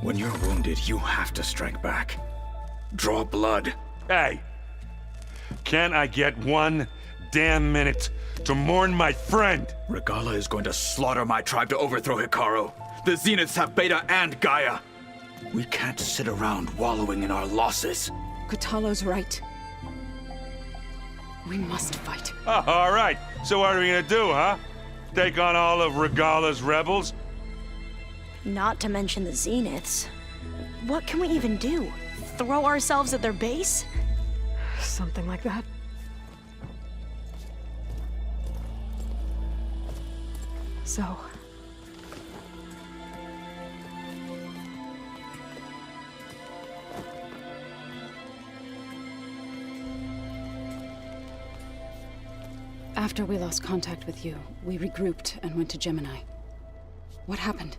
When you're wounded, you have to strike back. Draw blood. Hey! Can I get one damn minute to mourn my friend? Regalla is going to slaughter my tribe to overthrow Hekarro. The Zeniths have Beta and Gaia. We can't sit around wallowing in our losses. Kotallo's right. We must fight. Oh, all right. So what are we gonna do, huh? Take on all of Regalla's rebels? Not to mention the Zeniths. What can we even do? Throw ourselves at their base? Something like that. So... After we lost contact with you, we regrouped and went to Gemini. What happened?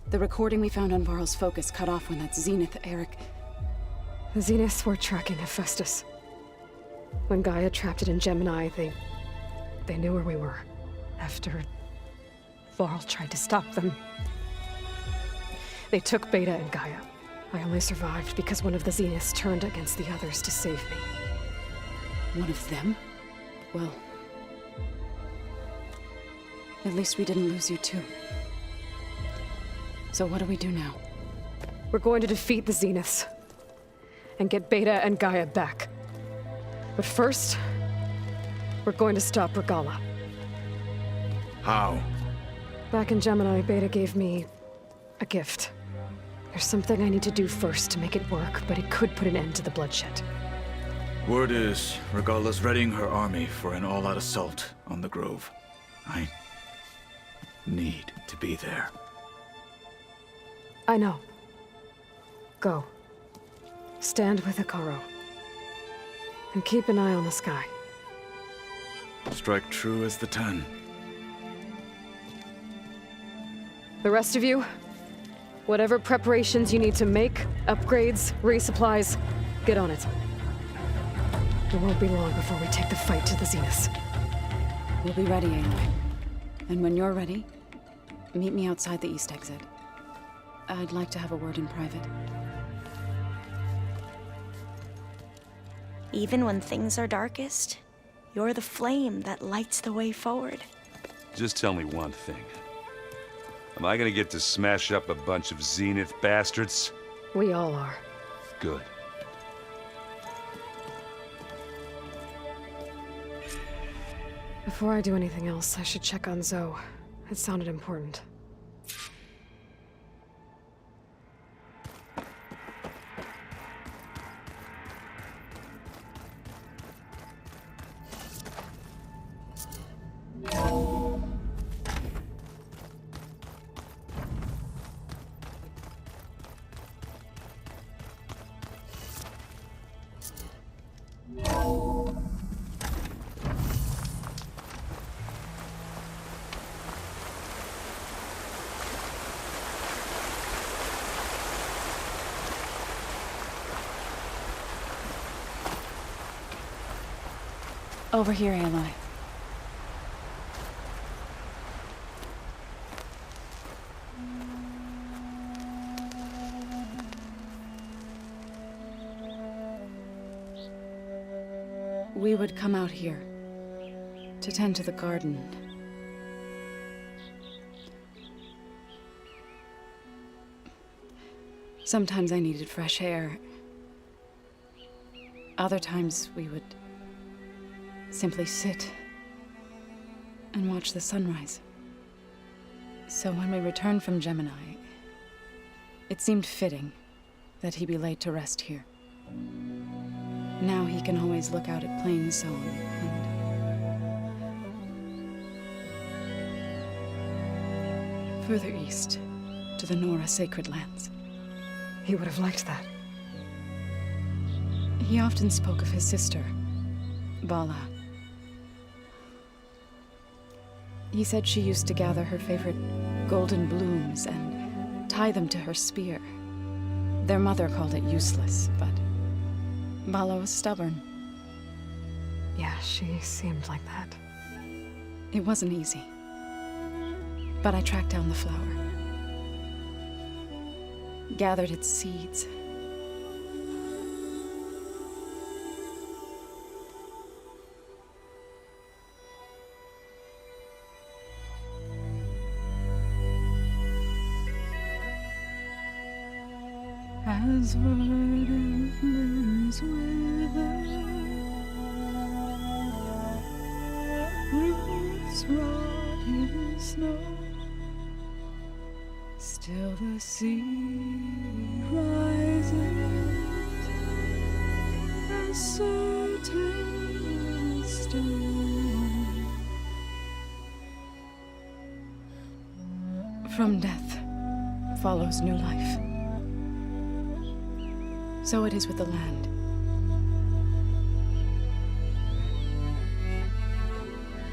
The recording we found on Varl's focus cut off when that Zenith, Eric... The Zeniths were tracking Hephaestus. When Gaia trapped it in Gemini, they knew where we were. After Varl tried to stop them, they took Beta and Gaia. I only survived because one of the Zeniths turned against the others to save me. One of them? Well... at least we didn't lose you too. So what do we do now? We're going to defeat the Zeniths. And get Beta and Gaia back. But first, we're going to stop Regalla. How? Back in Gemini, Beta gave me a gift. There's something I need to do first to make it work, but it could put an end to the bloodshed. Word is, Regalla's readying her army for an all-out assault on the Grove. I need to be there. I know. Go. Stand with Hekarro. And keep an eye on the sky. Strike true as the 10. The rest of you, whatever preparations you need to make, upgrades, resupplies, get on it. It won't be long before we take the fight to the Zeniths. We'll be ready, Aloy. And when you're ready, meet me outside the east exit. I'd like to have a word in private. Even when things are darkest, you're the flame that lights the way forward. Just tell me one thing. Am I gonna get to smash up a bunch of Zenith bastards? We all are. Good. Before I do anything else, I should check on Zoe. It sounded important. Over here, Aloy. We would come out here to tend to the garden. Sometimes I needed fresh air. Other times we would simply sit and watch the sunrise. So when we returned from Gemini, it seemed fitting that he be laid to rest here. Now he can always look out at Plains Zone and further east to the Nora Sacred Lands. He would have liked that. He often spoke of his sister, Vala. He said she used to gather her favorite golden blooms and tie them to her spear. Their mother called it useless, but Vala was stubborn. Yeah, she seemed like that. It wasn't easy. But I tracked down the flower. gathered its seeds. As verdant leaves wither, roots rot in snow, still the sea rises, as certain as stone. From death follows new life. So it is with the land.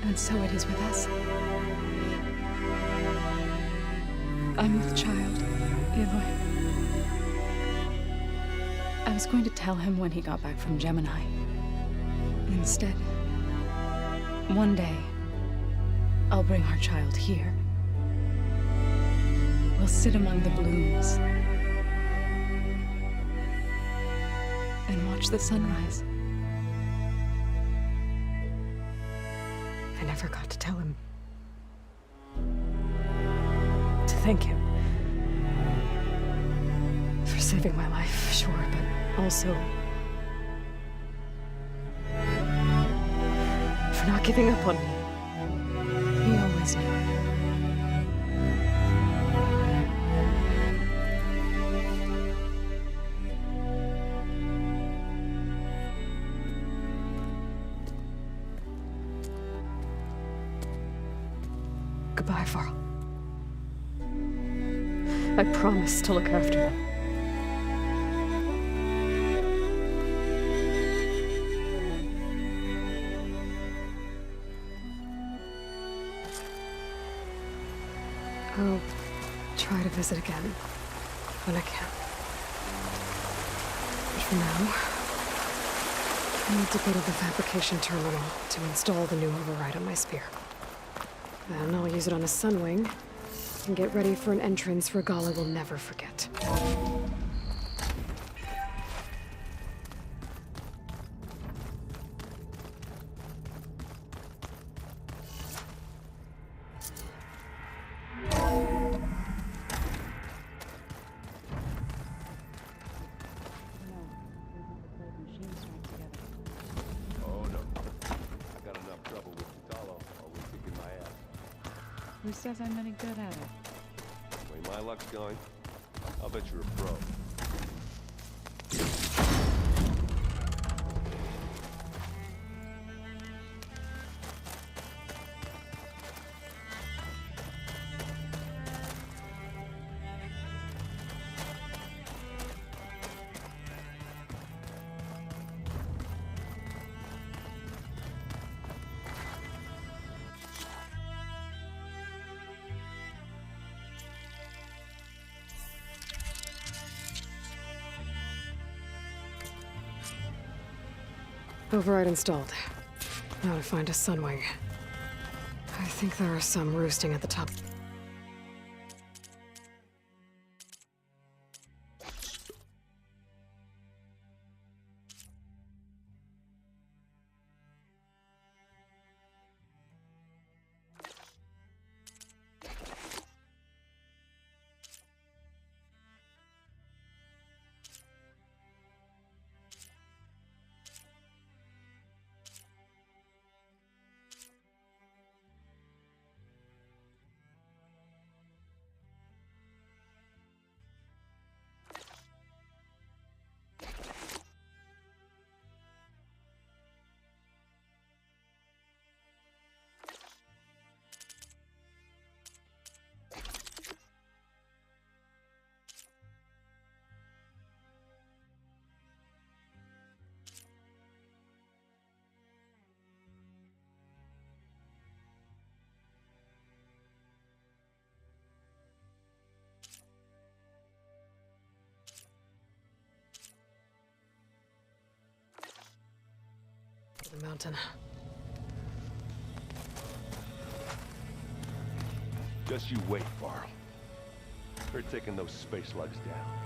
And so it is with us. I'm with child, Aloy. I was going to tell him when he got back from Gemini. Instead, one day, I'll bring our child here. We'll sit among the blooms and watch the sunrise. I never got to tell him. To thank him. For saving my life, sure, but also for not giving up on me. He always knew. Goodbye, Varl. I promise to look after them. I'll try to visit again when I can. But for now, I need to go to the fabrication terminal to install the new override on my spear. Then I'll use it on a Sunwing and get ready for an entrance Regalla will never forget. Oh no. I got enough trouble with Regalla, always kicking my ass. Who says I'm any good at it? The way my luck's going, I'll bet you're a pro. Override installed. Now to find a Sunwing. I think there are some roosting at the top. The mountain. Just you wait, Varl. They're taking those space slugs down.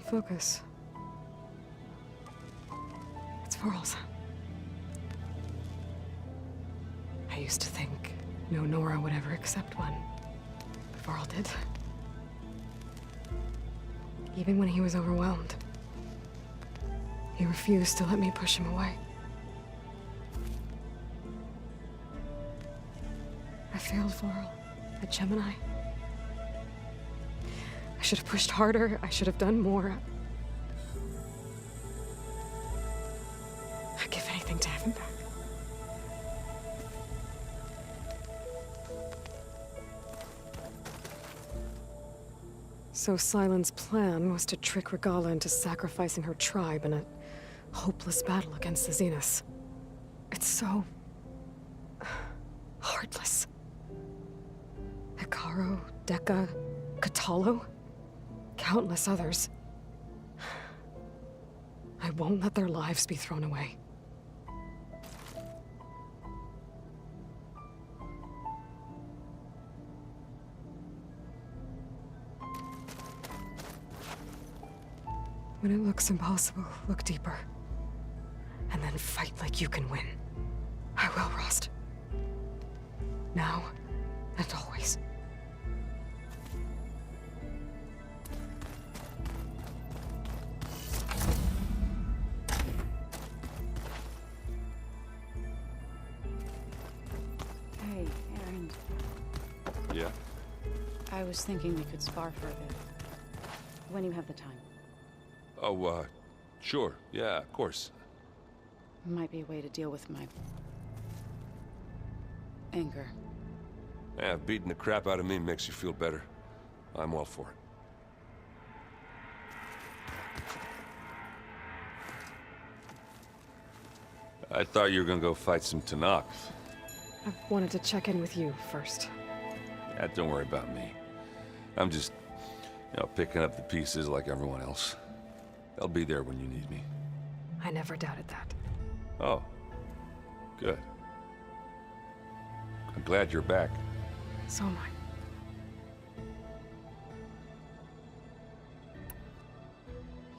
Focus. It's Varl's. I used to think no Nora would ever accept one. But Varl did. Even when he was overwhelmed. He refused to let me push him away. I failed Varl at Gemini. I should have pushed harder. I should have done more. I'd give anything to have him back. So Sylens' plan was to trick Regalla into sacrificing her tribe in a hopeless battle against the Zeniths. It's so... heartless. Hekarro, Dekka, Kotallo? Countless others. I won't let their lives be thrown away. When it looks impossible, look deeper. And then fight like you can win. I will, Rost. Now and always. Hey, Erend. Yeah? I was thinking we could spar for a bit. When you have the time. Oh, sure. Yeah, of course. Might be a way to deal with my... anger. Yeah, beating the crap out of me makes you feel better. I'm all for it. I thought you were gonna go fight some Tenakth. I wanted to check in with you first. Yeah, don't worry about me. I'm just, picking up the pieces like everyone else. I'll be there when you need me. I never doubted that. Oh. Good. I'm glad you're back. So am I.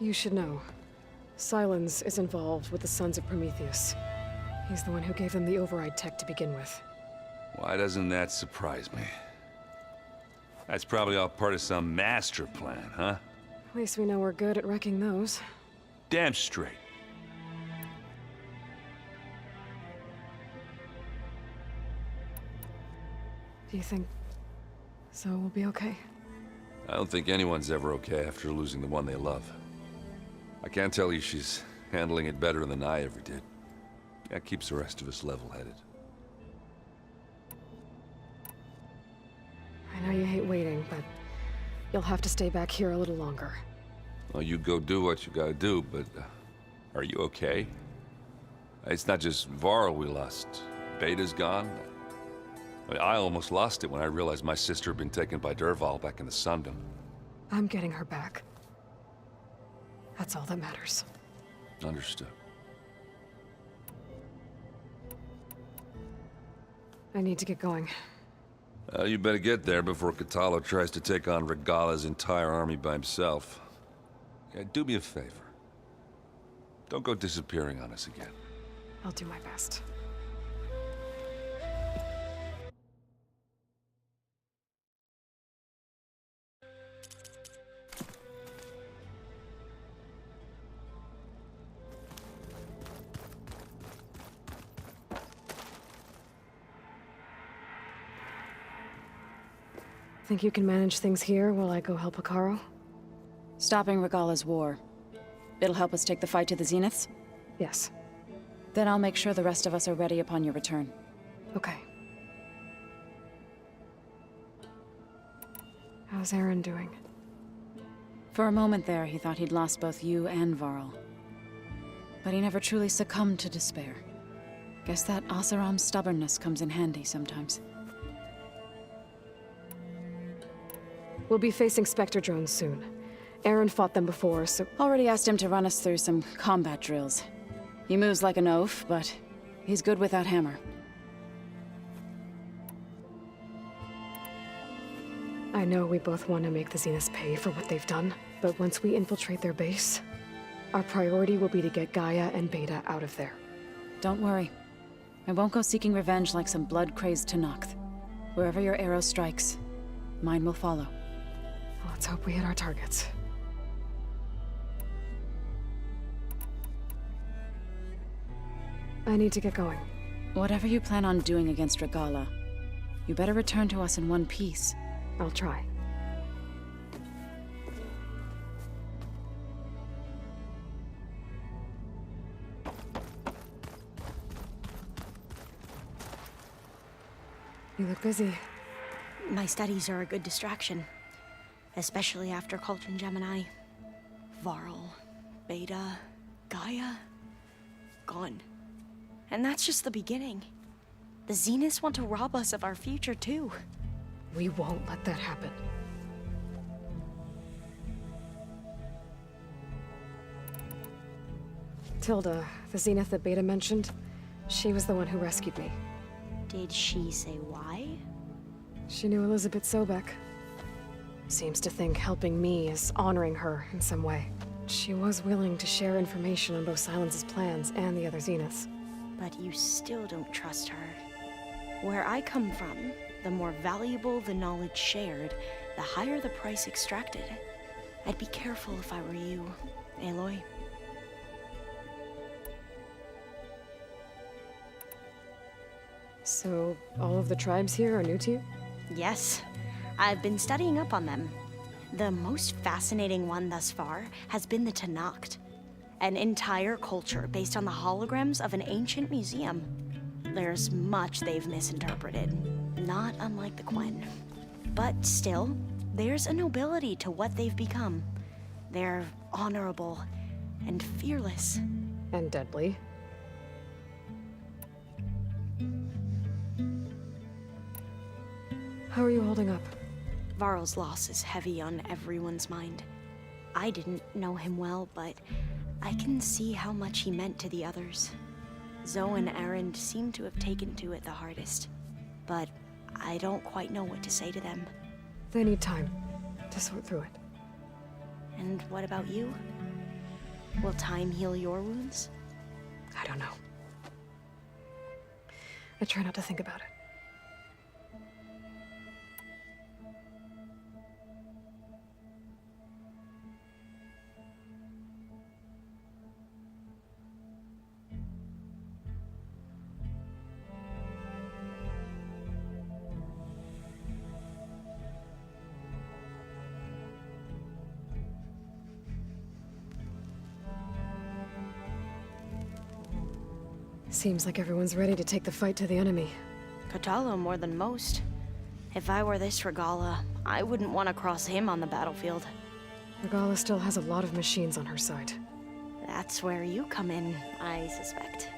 You should know. Sylens is involved with the Sons of Prometheus. He's the one who gave them the override tech to begin with. Why doesn't that surprise me? That's probably all part of some master plan, huh? At least we know we're good at wrecking those. Damn straight. Do you think Zoe will be okay? I don't think anyone's ever okay after losing the one they love. I can't tell you she's handling it better than I ever did. That keeps the rest of us level-headed. I know you hate waiting, but you'll have to stay back here a little longer. Well, you go do what you gotta do, but are you okay? It's not just Varl we lost. Beta's gone. I almost lost it when I realized my sister had been taken by Dervahl back in the Sundom. I'm getting her back. That's all that matters. Understood. I need to get going. You better get there before Kotallo tries to take on Regalla's entire army by himself. Yeah, do me a favor. Don't go disappearing on us again. I'll do my best. Think you can manage things here while I go help Hekarro? Stopping Regalla's war. It'll help us take the fight to the Zeniths? Yes. Then I'll make sure the rest of us are ready upon your return. Okay. How's Aaron doing? For a moment there, he thought he'd lost both you and Varl. But he never truly succumbed to despair. Guess that Oseram's stubbornness comes in handy sometimes. We'll be facing Spectre drones soon. Aaron fought them before, so... Already asked him to run us through some combat drills. He moves like an oaf, but he's good with that hammer. I know we both want to make the Zeniths pay for what they've done, but once we infiltrate their base, our priority will be to get Gaia and Beta out of there. Don't worry. I won't go seeking revenge like some blood-crazed Tenakth. Wherever your arrow strikes, mine will follow. Let's hope we hit our targets. I need to get going. Whatever you plan on doing against Regalla, you better return to us in one piece. I'll try. You look busy. My studies are a good distraction. Especially after Cauldron Gemini. Varl, Beta, Gaia, gone. And that's just the beginning. The Zeniths want to rob us of our future, too. We won't let that happen. Tilda, the Zenith that Beta mentioned, she was the one who rescued me. Did she say why? She knew Elizabeth Sobek. Seems to think helping me is honoring her in some way. She was willing to share information on both Silence's plans and the other Zeniths. But you still don't trust her. Where I come from, the more valuable the knowledge shared, the higher the price extracted. I'd be careful if I were you, Aloy. So, all of the tribes here are new to you? Yes, I've been studying up on them. The most fascinating one thus far has been the Tenakth, an entire culture based on the holograms of an ancient museum. There's much they've misinterpreted, not unlike the Quen. But still, there's a nobility to what they've become. They're honorable and fearless. And deadly. How are you holding up? Varl's loss is heavy on everyone's mind. I didn't know him well, but I can see how much he meant to the others. Zoe and Erend seem to have taken to it the hardest, but I don't quite know what to say to them. They need time to sort through it. And what about you? Will time heal your wounds? I don't know. I try not to think about it. Seems like everyone's ready to take the fight to the enemy. Kotallo more than most. If I were this Regalla, I wouldn't want to cross him on the battlefield. Regalla still has a lot of machines on her side. That's where you come in, I suspect.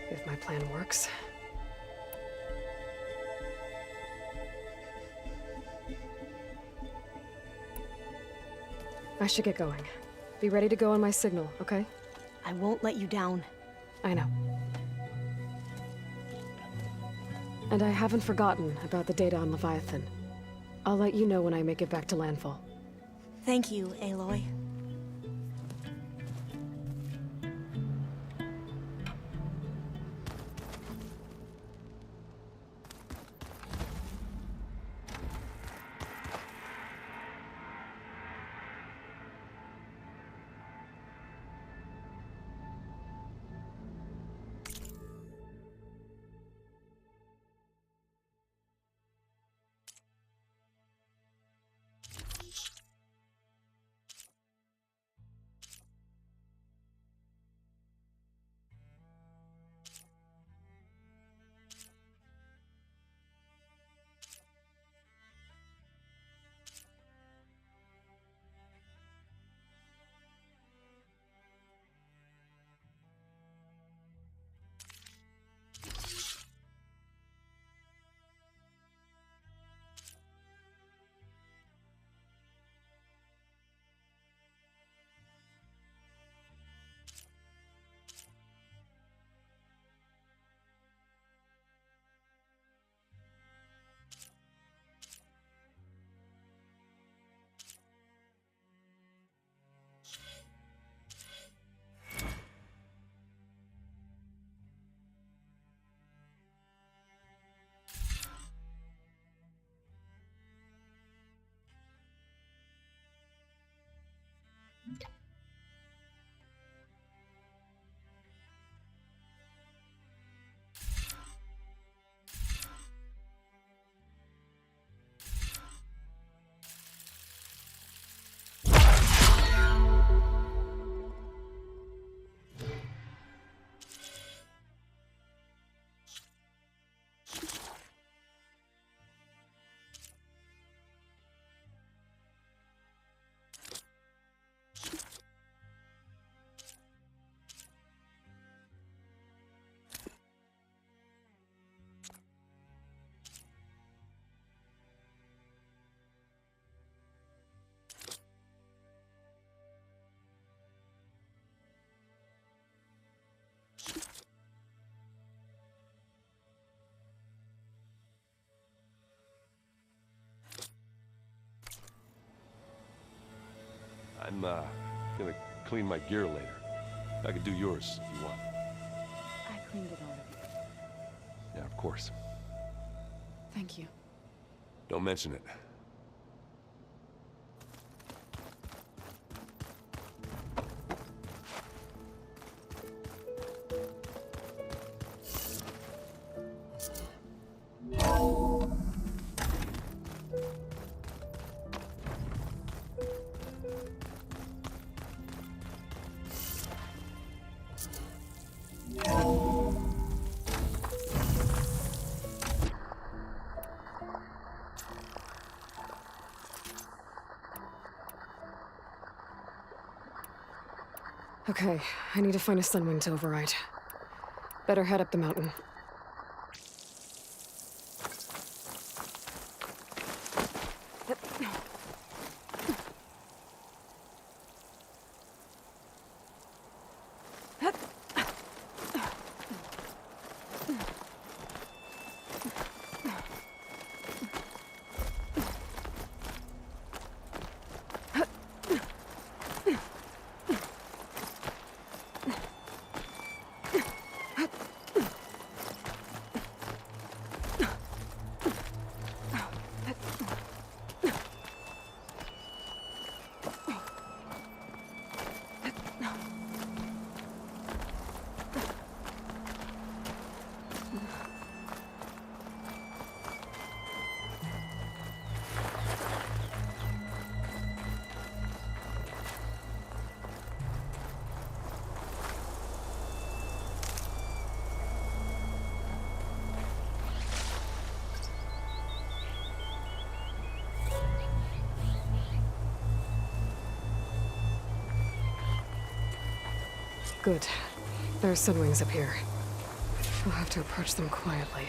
If my plan works. I should get going. Be ready to go on my signal, okay? I won't let you down. I know. And I haven't forgotten about the data on Leviathan. I'll let you know when I make it back to Landfall. Thank you, Aloy. I'm gonna clean my gear later. I could do yours if you want. I cleaned it already. Yeah, of course. Thank you. Don't mention it. Okay, I need to find a Sunwing to override. Better head up the mountain. Good. There are Sunwings up here. We'll have to approach them quietly.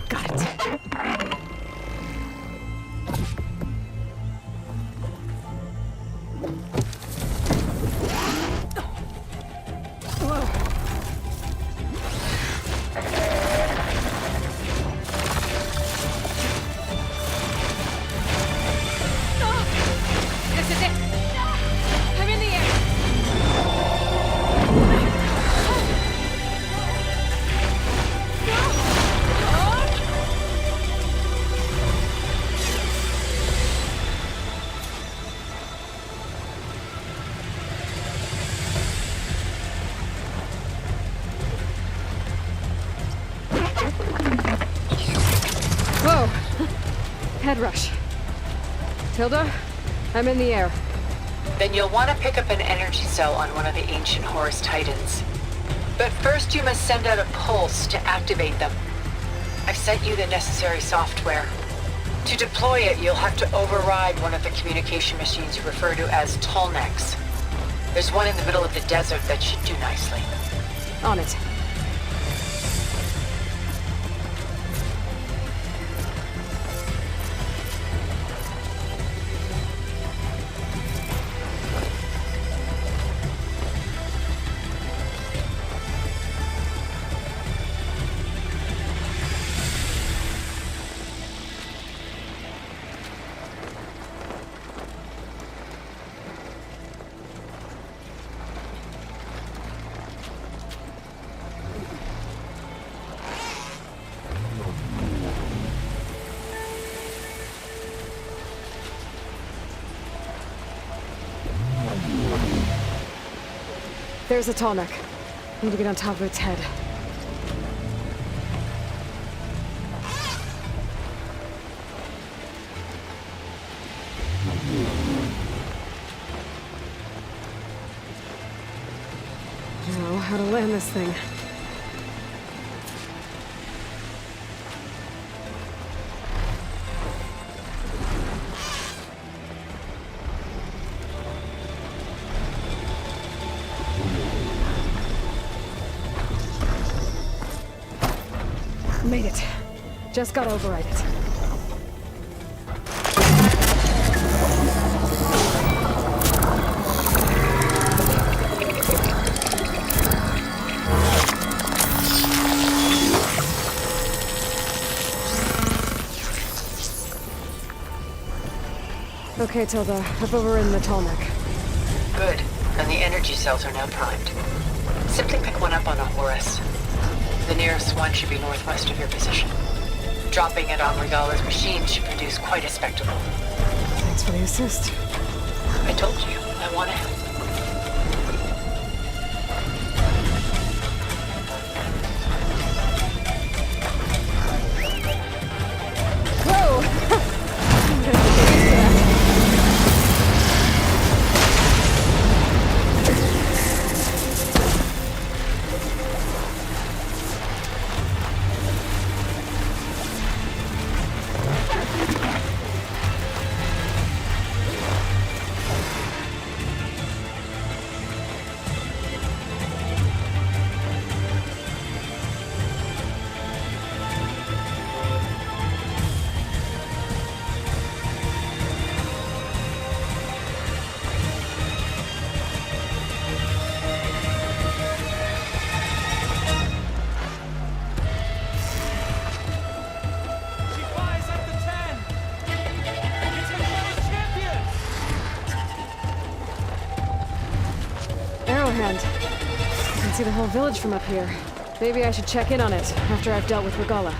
Got it. This is it! I'm in the air! Whoa! Head rush. Tilda, I'm in the air. Then you'll want to pick up an energy cell on one of the ancient Horus Titans. But first you must send out a pulse to activate them. I've sent you the necessary software. To deploy it, you'll have to override one of the communication machines you refer to as Tallnecks. There's one in the middle of the desert that should do nicely. On it. There's a Tallneck. Need to get on top of its head. Now, how to land this thing. Made it. Just got override it. Okay, Tilda. I've overridden the Tallneck. Good. And the energy cells are now primed. Simply pick one up on a Horus. The nearest one should be northwest of your position. Dropping it on Regalla's machine should produce quite a spectacle. Thanks for the assist. I told you, I want to help. Whoa! I'm gonna have to get used to that. She fires at the 10! It's Regalla's champions! Arrowhand. You can see the whole village from up here. Maybe I should check in on it after I've dealt with Regalla.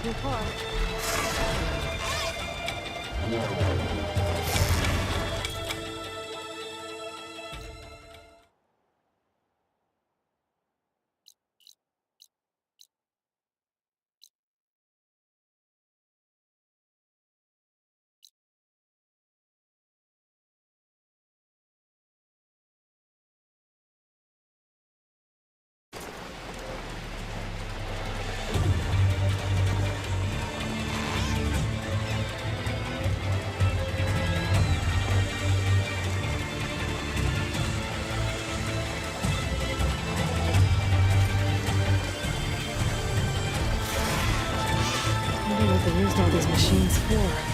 Too far. wonder what they used all these machines for.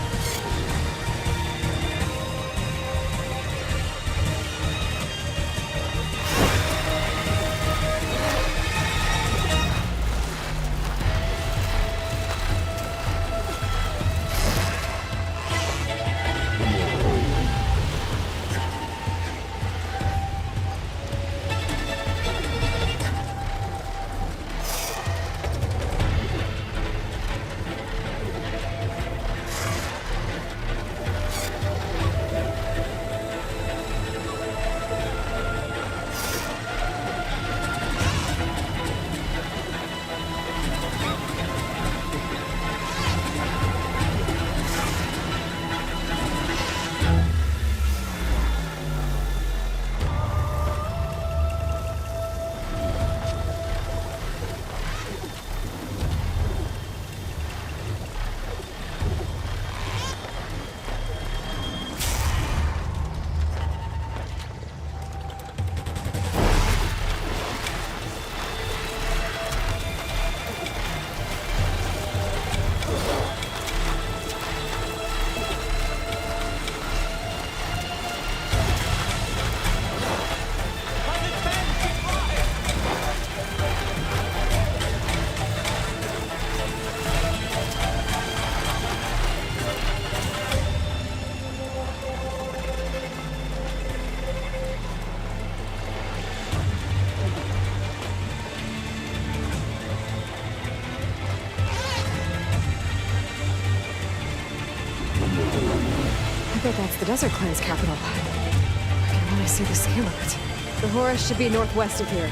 I bet that's the Desert Clan's capital. I can really see the scale of it. The Horus should be northwest of here.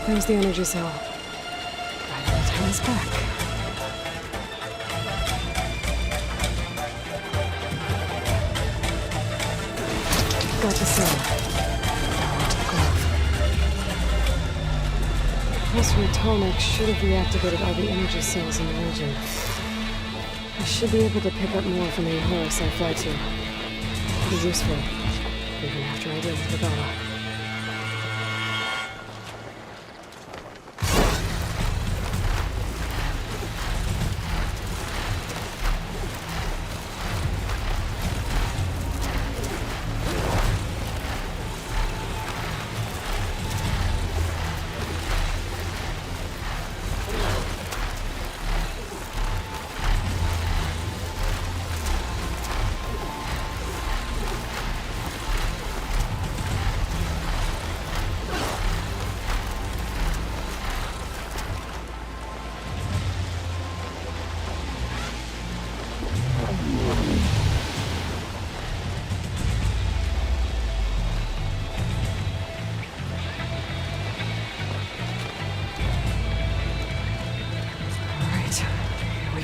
There's the energy cell. Right on the Titan's back. Got the cell. Now on to the grove. Pulse from Tolmec should have reactivated all the energy cells in the region. I should be able to pick up more from the Horus I fly to. It'll be useful, even after I deal with Regalla.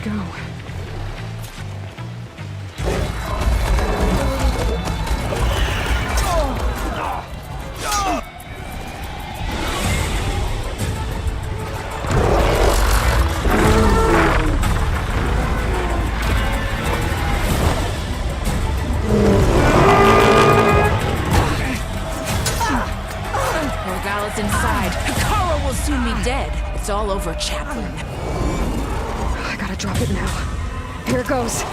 Go. Regalla's inside. Hekarro will soon be dead. dead. It's all over, Chaplain. I gotta drop it now. Here goes.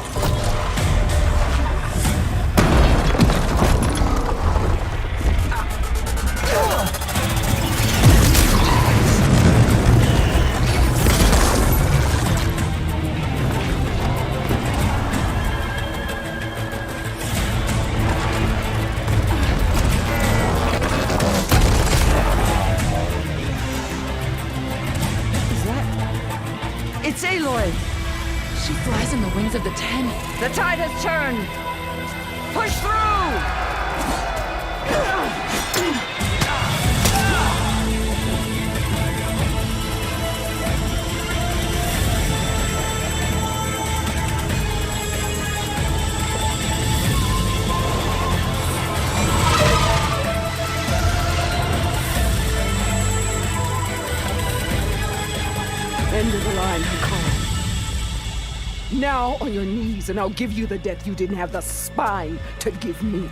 It's Aloy! She flies in the wings of the Ten. The tide has turned! Push through! End of the line, Hikaru. Now on your knees, and I'll give you the death you didn't have the spine to give me.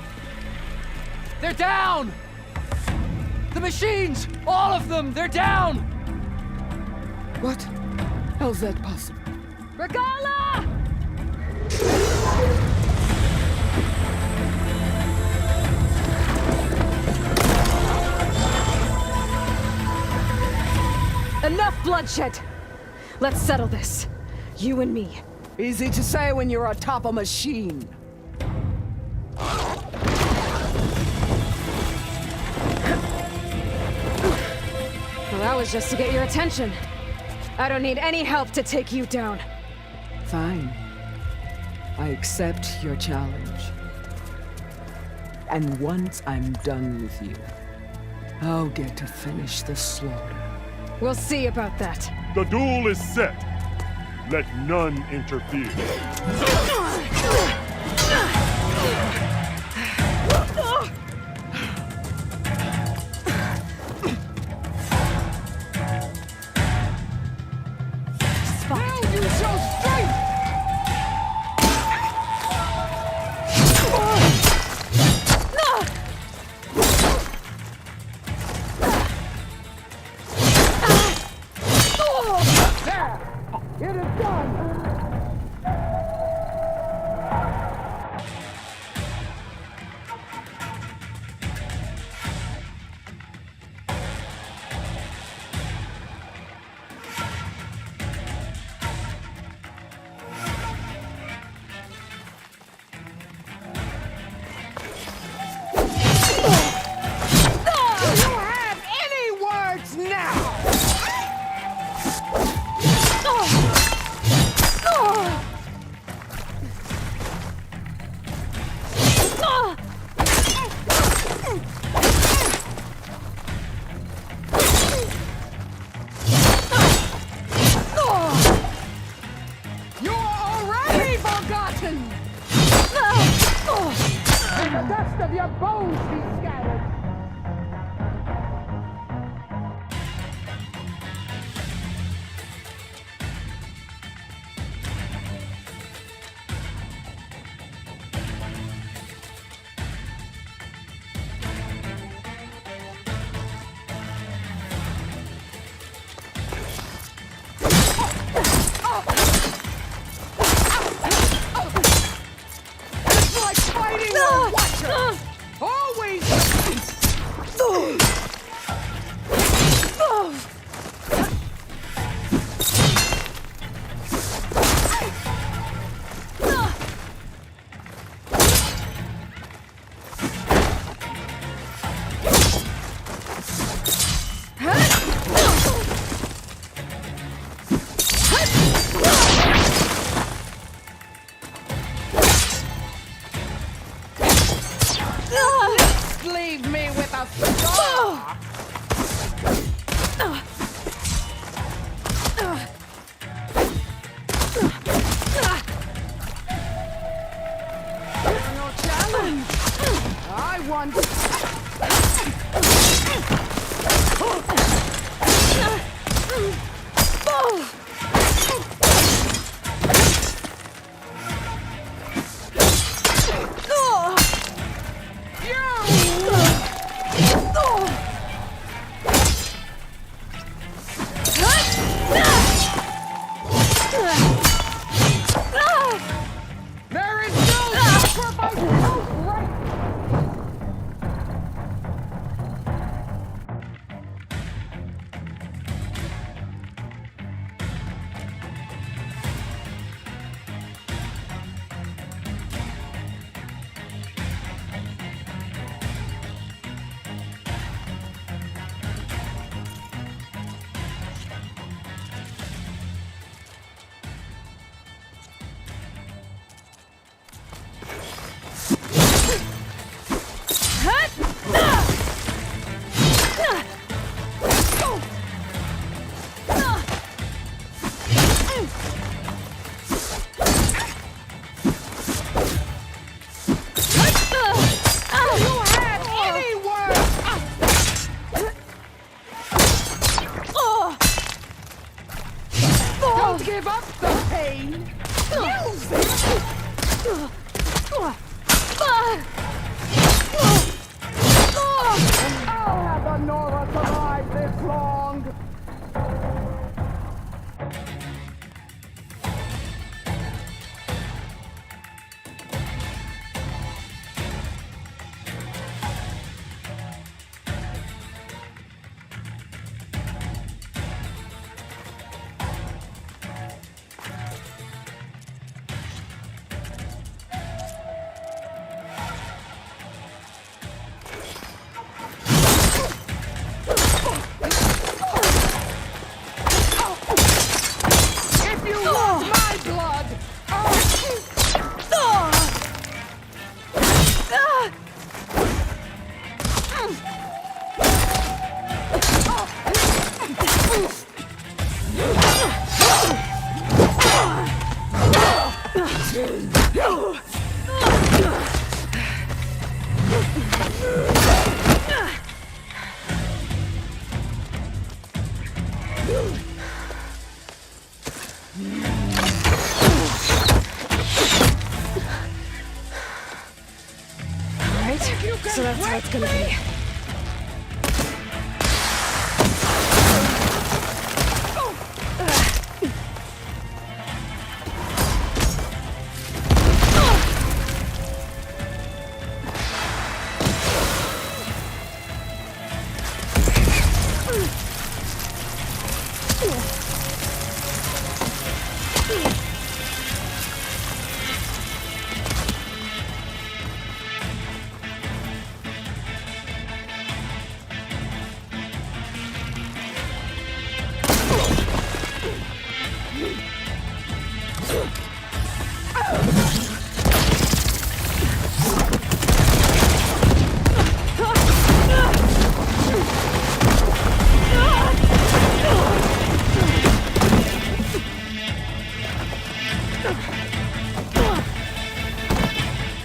They're down! The machines! All of them! They're down! What? How's that possible? Regala! Enough bloodshed! Let's settle this. You and me. Easy to say when you're atop a machine. Well, that was just to get your attention. I don't need any help to take you down. Fine. I accept your challenge. And once I'm done with you, I'll get to finish the slaughter. We'll see about that. The duel is set. Let none interfere. Now you show strength! There! It is done! Don't give up the pain! Use it! I'll have the Nora survive this long! So that's how it's gonna be.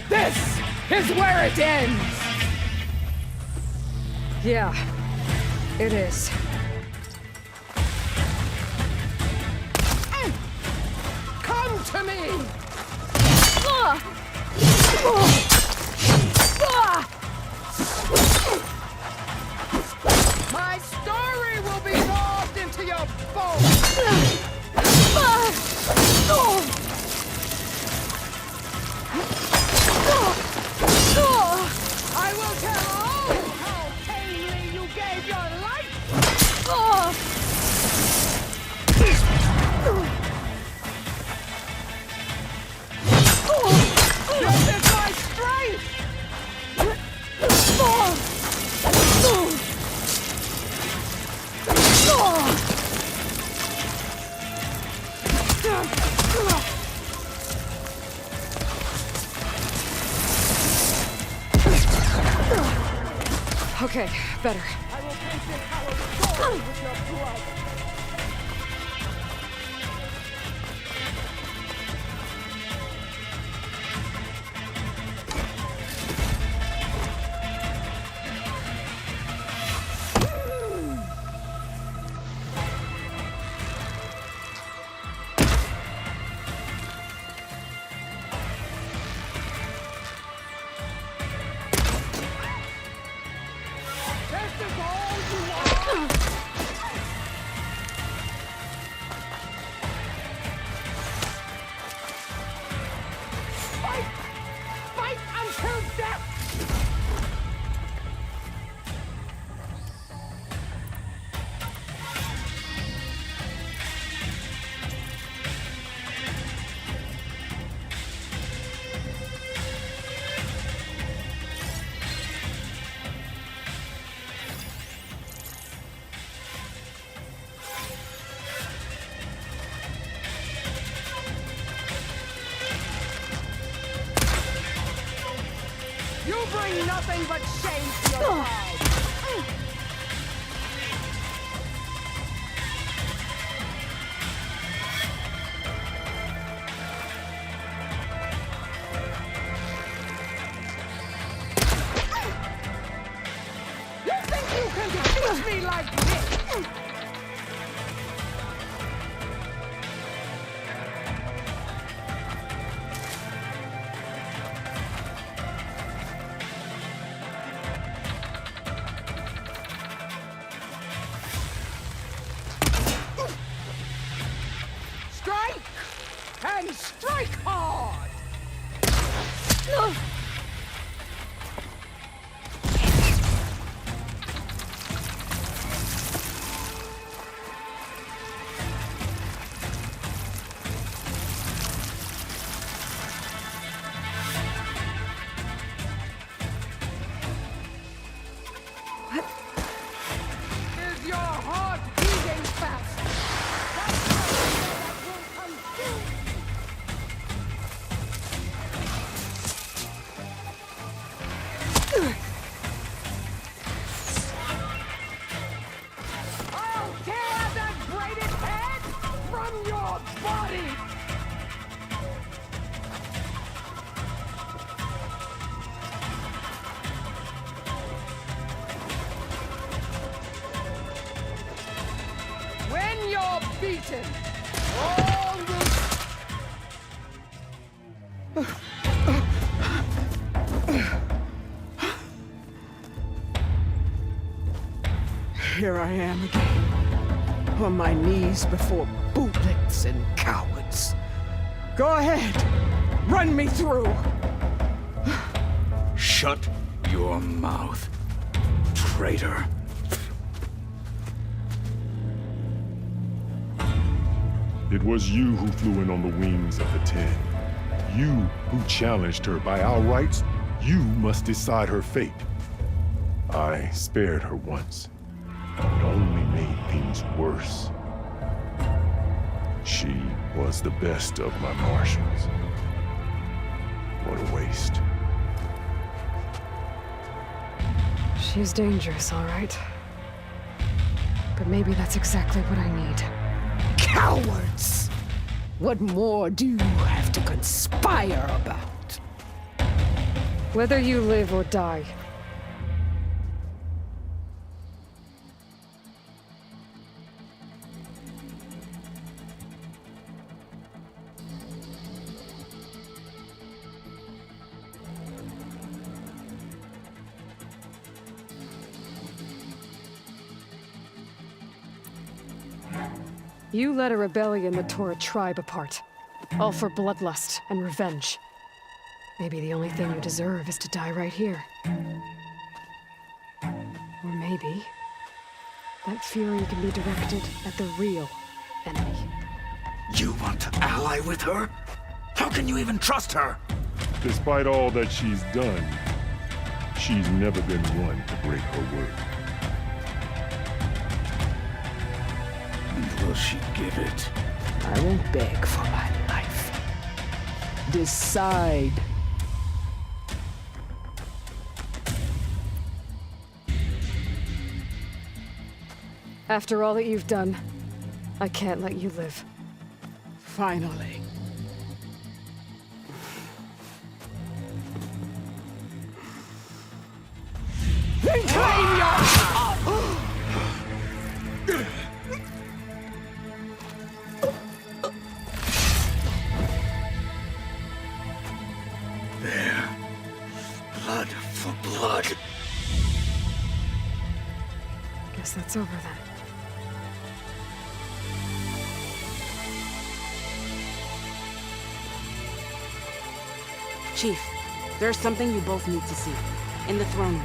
This is where it ends! Yeah, it is. Come to me! My story will be carved into your bones! I will tell all how tamely you gave your life! This is my strength! Okay, better. I will paint this hallowed story with your blood! This is all you are! Fight! Fight until death! You bring nothing but shame to your pride! You think you can defeat me like this? and strike hard! Is your heart beating fast? I'll tear that braided head from your body! When you're beaten, all will... Here I am again, on my knees before bootlets and cowards. Go ahead, run me through. Shut your mouth, traitor. It was you who flew in on the wings of the Ten. You who challenged her by our rights. You must decide her fate. I spared her once. It only made things worse. She was the best of my Martians. What a waste. She's dangerous, all right. But maybe that's exactly what I need. Cowards! What more do you have to conspire about? Whether you live or die. You led a rebellion that tore a tribe apart. All for bloodlust and revenge. Maybe the only thing you deserve is to die right here. Or maybe that fury can be directed at the real enemy. You want to ally with her? How can you even trust her? Despite all that she's done, she's never been one to break her word. And will she give it? I won't beg for my life. Decide. After all that you've done, I can't let you live. Finally. Then claim your... There. Blood for blood. Guess that's over then. Chief, there's something you both need to see. In the throne room.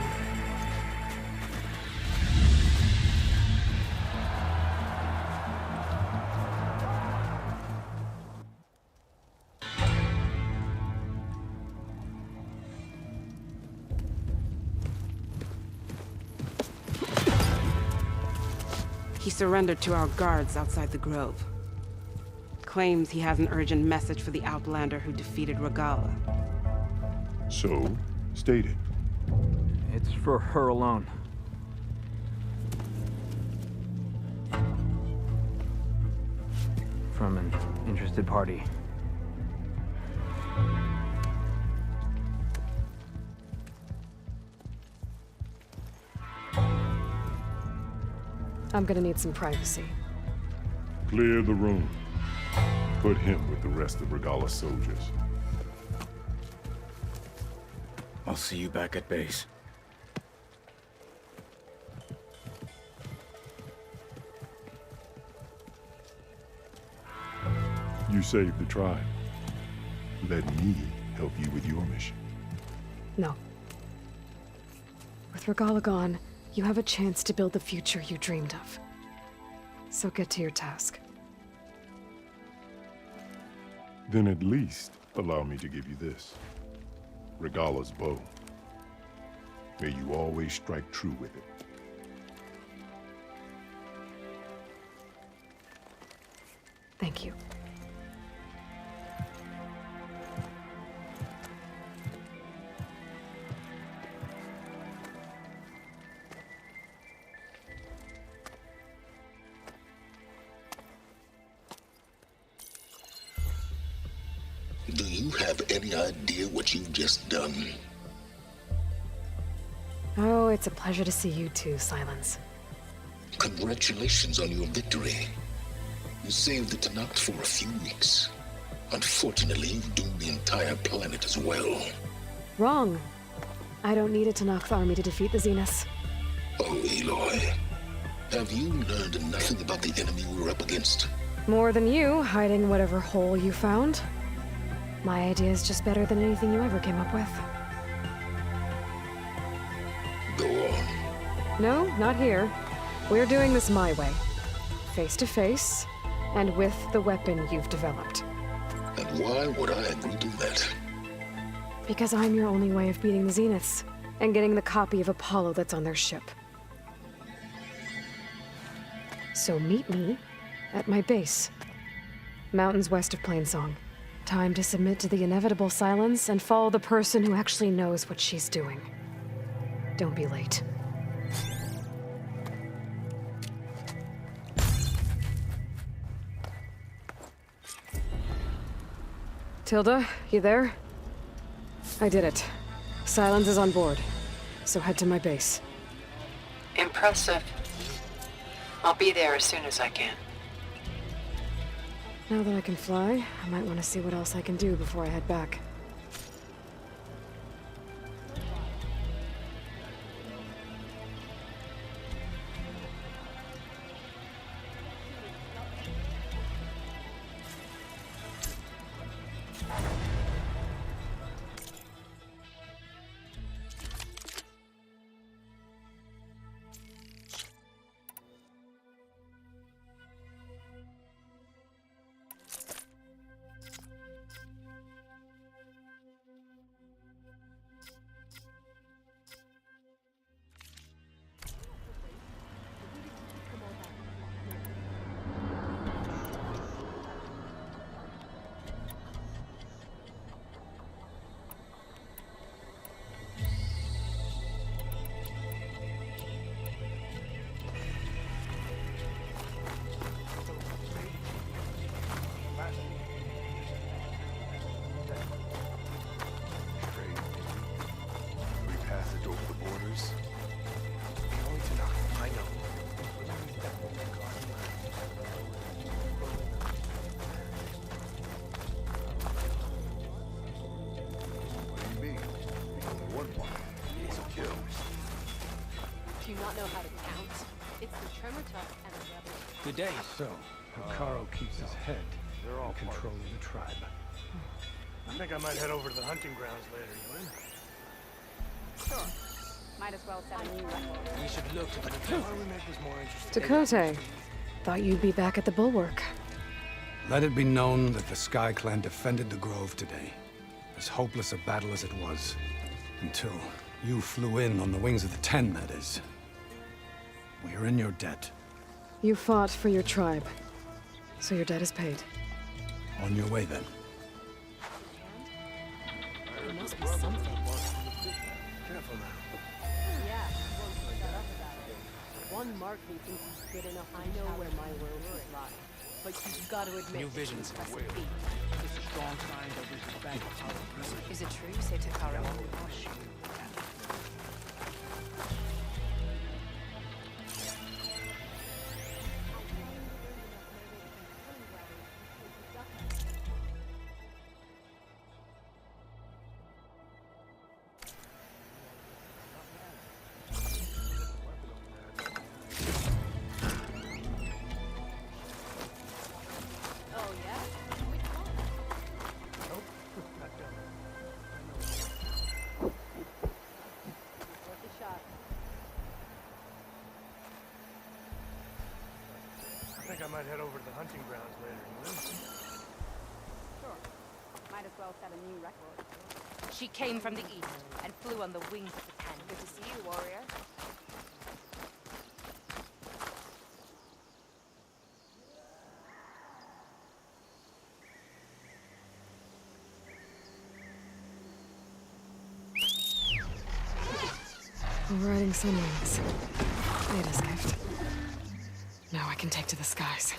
He surrendered to our guards outside the grove. Claims he has an urgent message for the Outlander who defeated Regalla. So, state it. It's for her alone. From an interested party. I'm gonna need some privacy. Clear the room. Put him with the rest of Regalla's soldiers. I'll see you back at base. You saved the tribe. let me help you with your mission. No. With Regalla gone, you have a chance to build the future you dreamed of. So get to your task. Then at least allow me to give you this. Regalla's bow. May you always strike true with it. Thank you. Do you have any idea what you've just done? Oh, it's a pleasure to see you too, Silence. Congratulations on your victory. You saved the Tenakth for a few weeks. Unfortunately, you've doomed the entire planet as well. Wrong. I don't need a Tenakth army to defeat the Zeniths. Oh, Aloy. Have you learned nothing about the enemy we're up against? More than you, hiding whatever hole you found. My idea is just better than anything you ever came up with. Go on. No, not here. We're doing this my way. Face to face, and with the weapon you've developed. And why would I agree to that? Because I'm your only way of beating the Zeniths, and getting the copy of Apollo that's on their ship. So meet me at my base. Mountains west of Plainsong. Time to submit to the inevitable silence and follow the person who actually knows what she's doing. Don't be late. Tilda, you there? I did it. Silence is on board, so head to my base. Impressive. I'll be there as soon as I can. Now that I can fly, I might want to see what else I can do before I head back. Do you not know how to count? It's the Tremortuck and the rebels. Good day. So, Hekarro keeps his head in control of the tribe. I think I might head over to the hunting grounds later, you in? Sure. Might as well set a new record. We should look at Why don't we make this more interesting? Dakota, thought you'd be back at the Bulwark. Let it be known that the Sky Clan defended the Grove today. As hopeless a battle as it was. Until you flew in on the wings of the Ten, that is. We are in your debt. You fought for your tribe, so your debt is paid. On your way, then. There must be something. Careful now. Yeah, won't shut up about it. One mark me thinks he's good enough. I know where my royalties lie. But you've got to admit, New visions. it's an impressive feat. It's a strong sign that we should back Hekarro. Is it true you say Hekarro? might head over to the hunting grounds later and win. Sure. Might as well set a new record. She came from the east and flew on the wings of the Ten. Good to see you, warrior. Overriding sunwings. Ada's gift. Now I can take to the skies.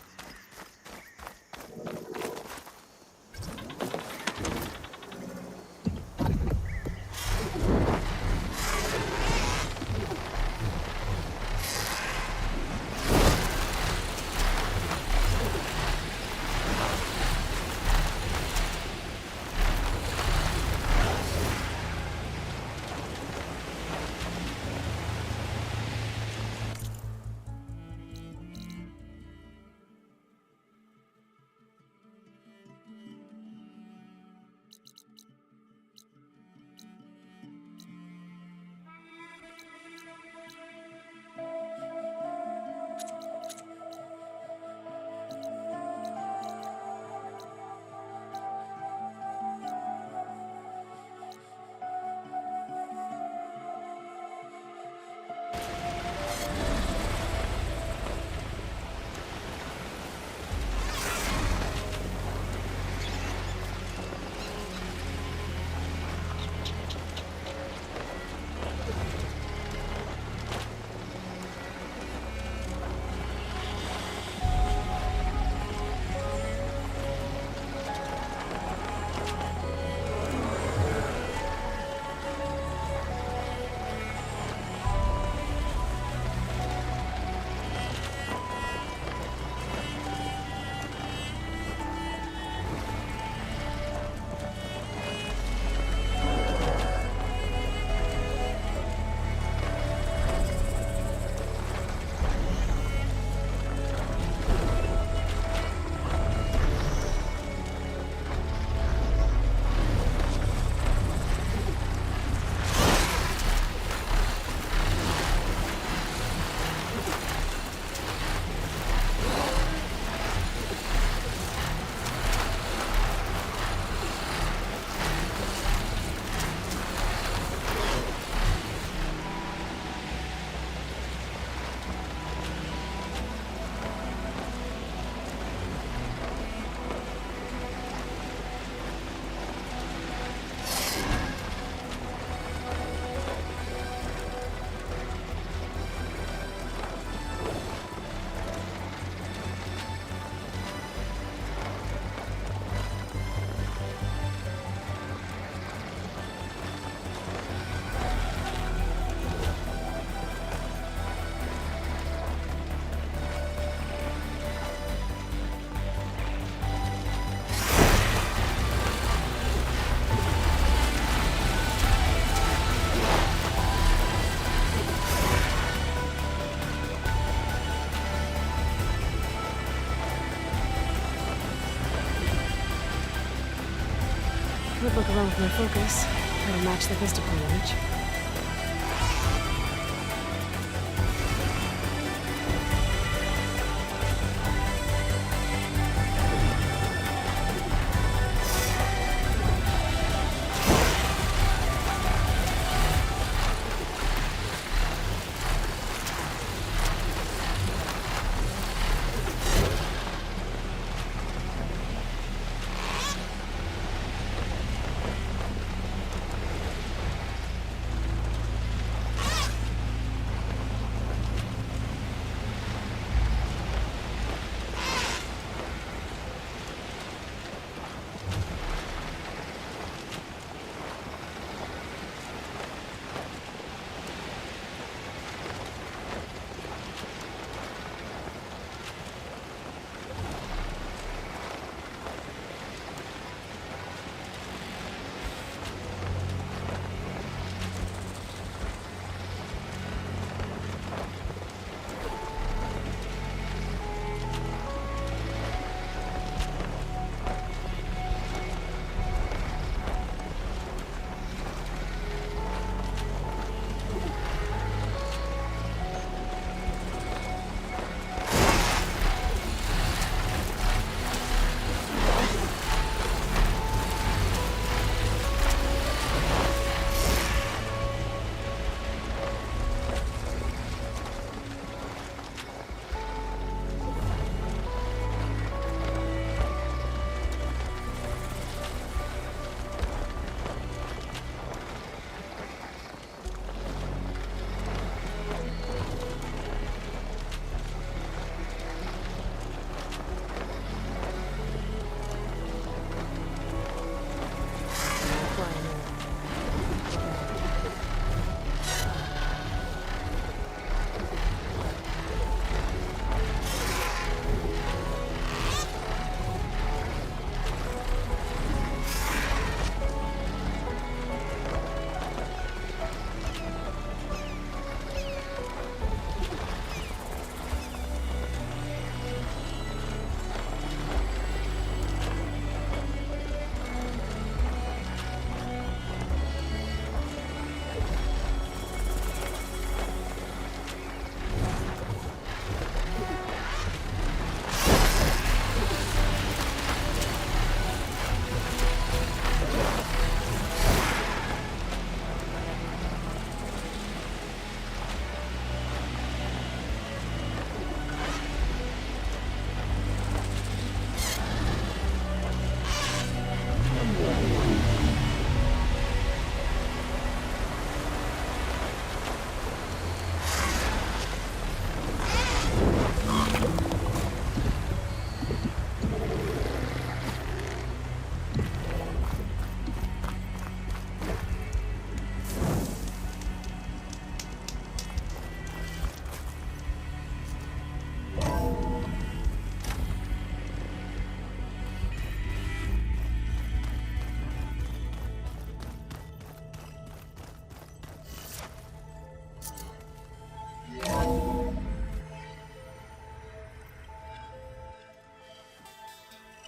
Would look along with my focus. That'll match the vista point image.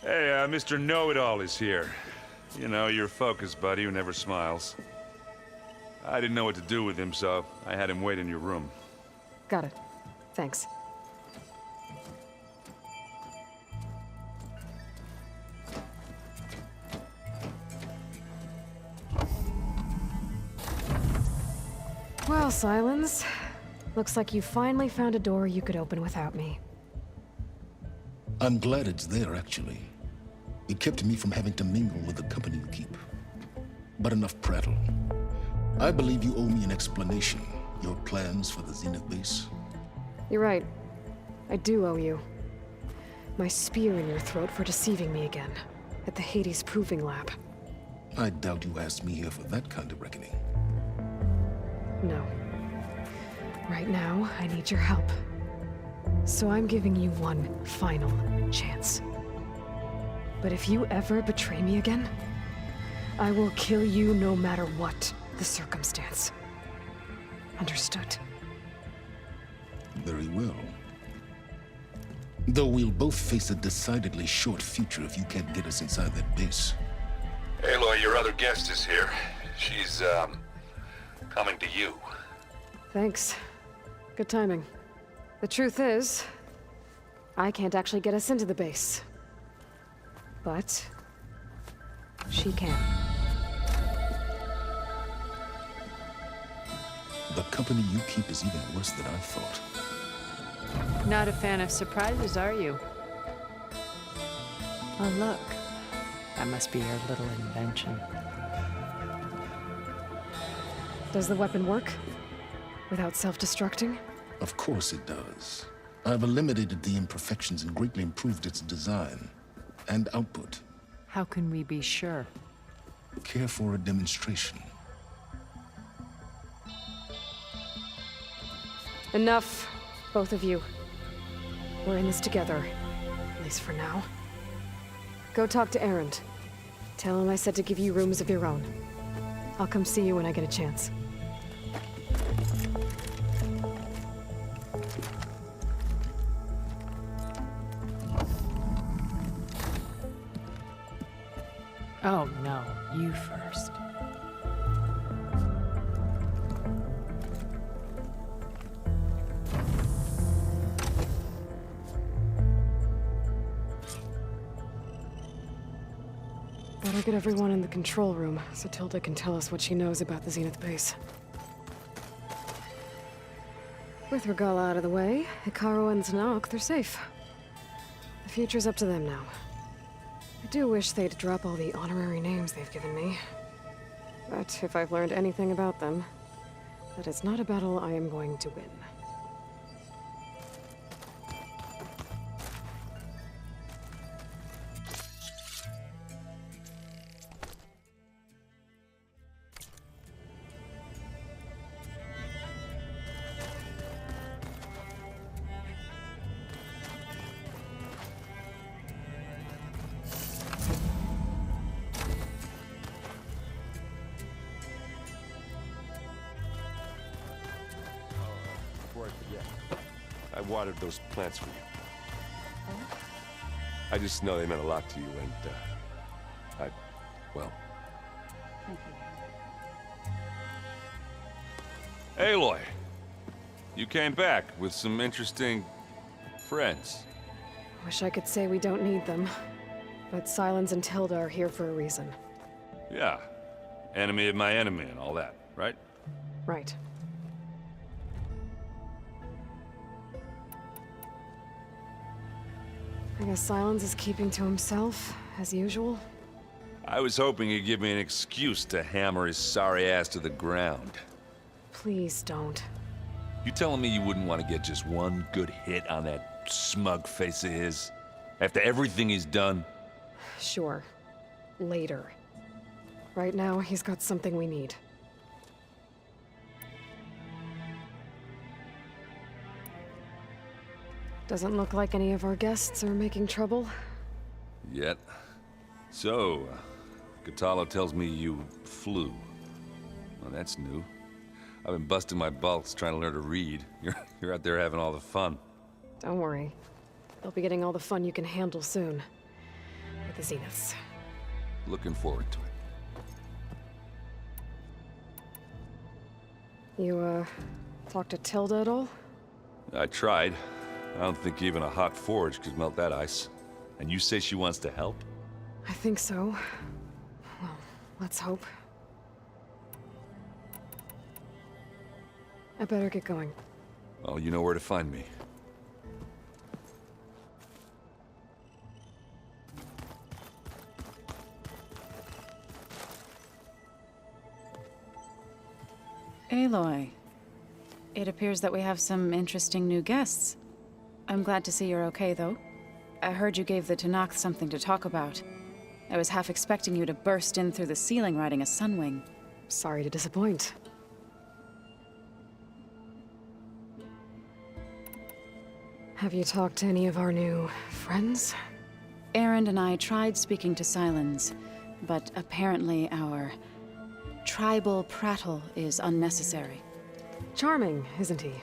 Hey, Mr. Know-It-All is here. You know, your focus buddy who never smiles. I didn't know what to do with him, so I had him wait in your room. Got it. Thanks. Well, Silence. Looks like you finally found a door you could open without me. I'm glad it's there, actually. It kept me from having to mingle with the company you keep. But enough prattle. I believe you owe me an explanation. Your plans for the Zenith base? You're right. I do owe you. My spear in your throat for deceiving me again. At the Hades Proving Lab. I doubt you asked me here for that kind of reckoning. No. Right now, I need your help. So I'm giving you one final chance. But if you ever betray me again, I will kill you no matter what the circumstance. Understood? Very well. Though we'll both face a decidedly short future if you can't get us inside that base. Aloy, your other guest is here. She's, coming to you. Thanks. Good timing. The truth is, I can't actually get us into the base. But she can. The company you keep is even worse than I thought. Not a fan of surprises, are you? Oh, look. That must be your little invention. Does the weapon work? Without self-destructing? Of course it does. I've eliminated the imperfections and greatly improved its design and output. How can we be sure? Care for a demonstration? Enough, both of you. We're in this together, at least for now. Go talk to Erend. Tell him I said to give you rooms of your own. I'll come see you when I get a chance. Oh, no. You first. Better get everyone in the control room so Tilda can tell us what she knows about the Zenith base. With Regalla out of the way, Hekarro and Tenakth, they're safe. The future's up to them now. I do wish they'd drop all the honorary names they've given me. But if I've learned anything about them, that is not a battle I am going to win. Before I forget, I watered those plants for you. I just know they meant a lot to you, and, well... Thank you. Aloy, you came back with some interesting friends. Wish I could say we don't need them. But Silence and Tilda are here for a reason. Yeah, enemy of my enemy and all that, right? Right. I guess Silence is keeping to himself, as usual. I was hoping he'd give me an excuse to hammer his sorry ass to the ground. Please don't. You telling me you wouldn't want to get just one good hit on that smug face of his? After everything he's done? Sure. Later. Right now, he's got something we need. Doesn't look like any of our guests are making trouble. Yet. So, Kotallo tells me you flew. Well, that's new. I've been busting my balls trying to learn to read. You're out there having all the fun. Don't worry. You'll be getting all the fun you can handle soon. the Zeniths. Looking forward to it. You, talked to Tilda at all? I tried. I don't think even a hot forge could melt that ice. And you say she wants to help? I think so. Well, let's hope. I better get going. Well, you know where to find me. Aloy. It appears that we have some interesting new guests. I'm glad to see you're okay, though. I heard you gave the Tenakth something to talk about. I was half expecting you to burst in through the ceiling riding a Sunwing. Sorry to disappoint. Have you talked to any of our new friends? Erend and I tried speaking to Sylens, but apparently our tribal prattle is unnecessary. Charming, isn't he?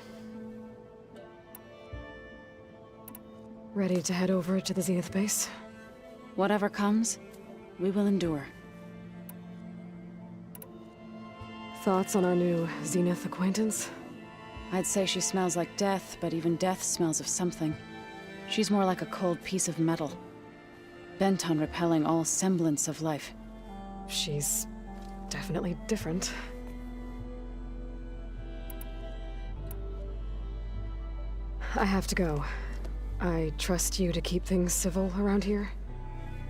Ready to head over to the Zenith base? Whatever comes, we will endure. Thoughts on our new Zenith acquaintance? I'd say she smells like death, but even death smells of something. She's more like a cold piece of metal, bent on repelling all semblance of life. She's definitely different. I have to go. I trust you to keep things civil around here?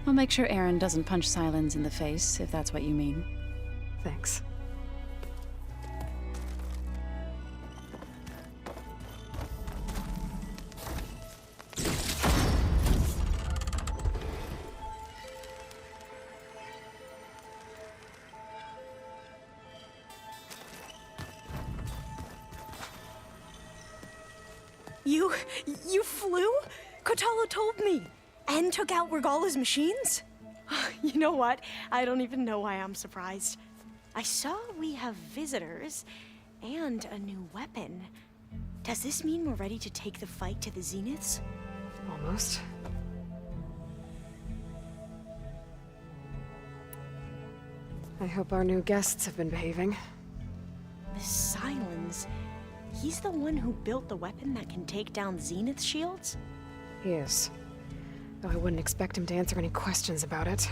I'll make sure Erend doesn't punch Sylens in the face, if that's what you mean. Thanks. You flew? Kotallo told me. And took out Regalla's machines? You know what? I don't even know why I'm surprised. I saw we have visitors and a new weapon. Does this mean we're ready to take the fight to the Zeniths? Almost. I hope our new guests have been behaving. This Sylens, he's the one who built the weapon that can take down Zenith shields? He is. Though I wouldn't expect him to answer any questions about it.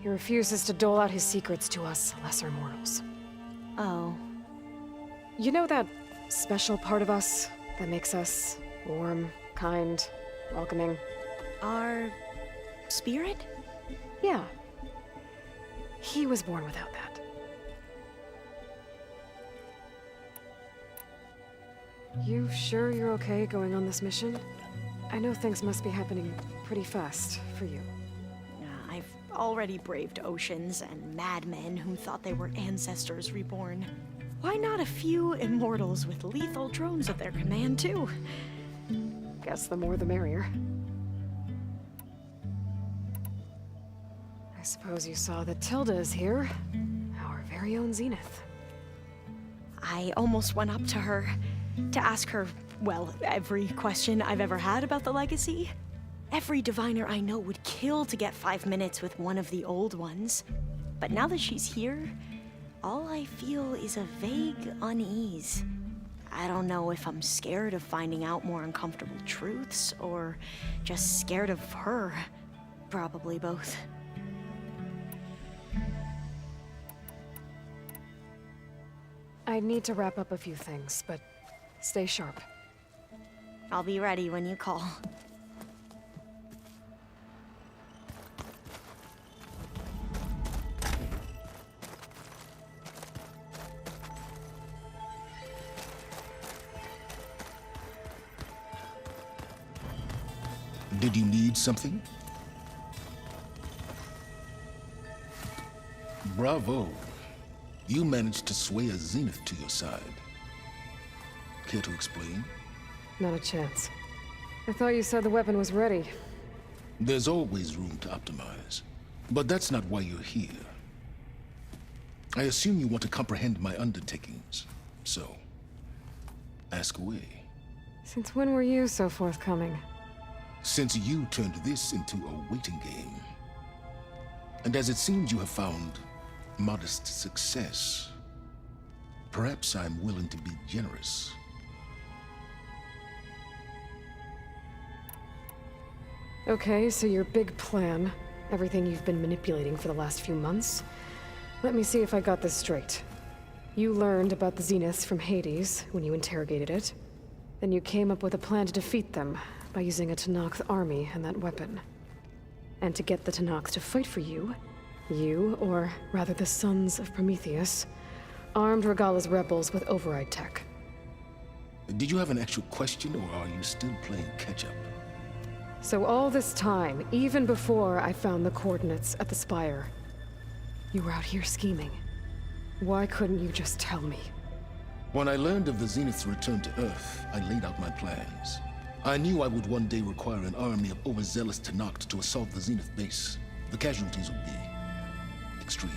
He refuses to dole out his secrets to us lesser mortals. Oh. You know that special part of us that makes us warm, kind, welcoming? Our spirit? Yeah. He was born without that. You sure you're okay going on this mission? I know things must be happening pretty fast for you. I've already braved oceans and madmen who thought they were ancestors reborn. Why not a few immortals with lethal drones at their command, too? Guess the more the merrier. I suppose you saw that Tilda is here. Our very own Zenith. I almost went up to her to ask her, well, every question I've ever had about the legacy. Every diviner I know would kill to get 5 minutes with one of the old ones. But now that she's here, all I feel is a vague unease. I don't know if I'm scared of finding out more uncomfortable truths, or just scared of her. Probably both. I need to wrap up a few things, but stay sharp. I'll be ready when you call. Did you need something? Bravo. You managed to sway a Zenith to your side. Care to explain? Not a chance. I thought you said the weapon was ready. There's always room to optimize. But that's not why you're here. I assume you want to comprehend my undertakings. So, ask away. Since when were you so forthcoming? Since you turned this into a waiting game. And as it seems you have found modest success, perhaps I'm willing to be generous. Okay, so your big plan, everything you've been manipulating for the last few months. Let me see if I got this straight. You learned about the Zeniths from Hades when you interrogated it. Then you came up with a plan to defeat them by using a Tenakth army and that weapon. And to get the Tenakth to fight for you, or rather the Sons of Prometheus, armed Regalla's rebels with override tech. Did you have an actual question, or are you still playing catch-up? So all this time, even before I found the coordinates at the Spire, you were out here scheming. Why couldn't you just tell me? When I learned of the Zenith's return to Earth, I laid out my plans. I knew I would one day require an army of overzealous Tenakth to assault the Zenith base. The casualties would be extreme.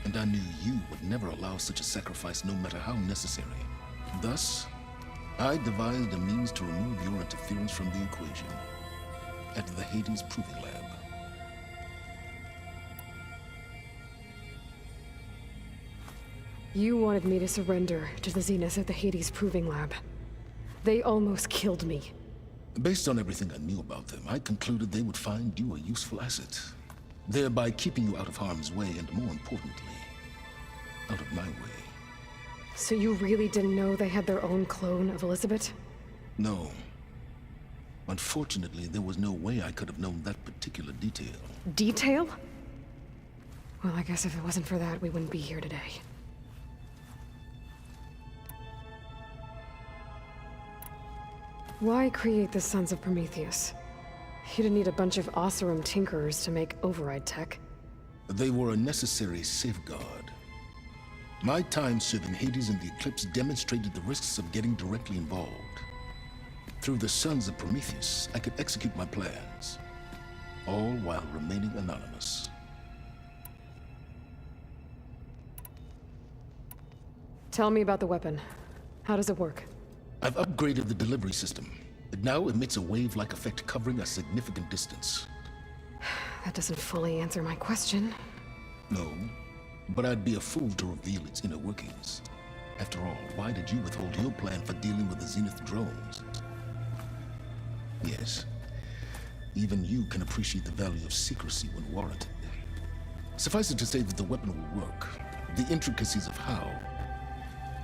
And I knew you would never allow such a sacrifice, no matter how necessary. Thus, I devised a means to remove your interference from the equation at the Hades Proving Lab. You wanted me to surrender to the Zeniths at the Hades Proving Lab. They almost killed me. Based on everything I knew about them, I concluded they would find you a useful asset, thereby keeping you out of harm's way and, more importantly, out of my way. So you really didn't know they had their own clone of Elizabeth? No. Unfortunately, there was no way I could have known that particular detail. Detail? Well, I guess if it wasn't for that, we wouldn't be here today. Why create the Sons of Prometheus? You didn't need a bunch of Oseram tinkerers to make override tech. They were a necessary safeguard. My time serving Hades and the Eclipse demonstrated the risks of getting directly involved. Through the Sons of Prometheus, I could execute my plans, all while remaining anonymous. Tell me about the weapon. How does it work? I've upgraded the delivery system. It now emits a wave-like effect covering a significant distance. That doesn't fully answer my question. No, but I'd be a fool to reveal its inner workings. After all, why did you withhold your plan for dealing with the Zenith drones? Yes, even you can appreciate the value of secrecy when warranted. Suffice it to say that the weapon will work. The intricacies of how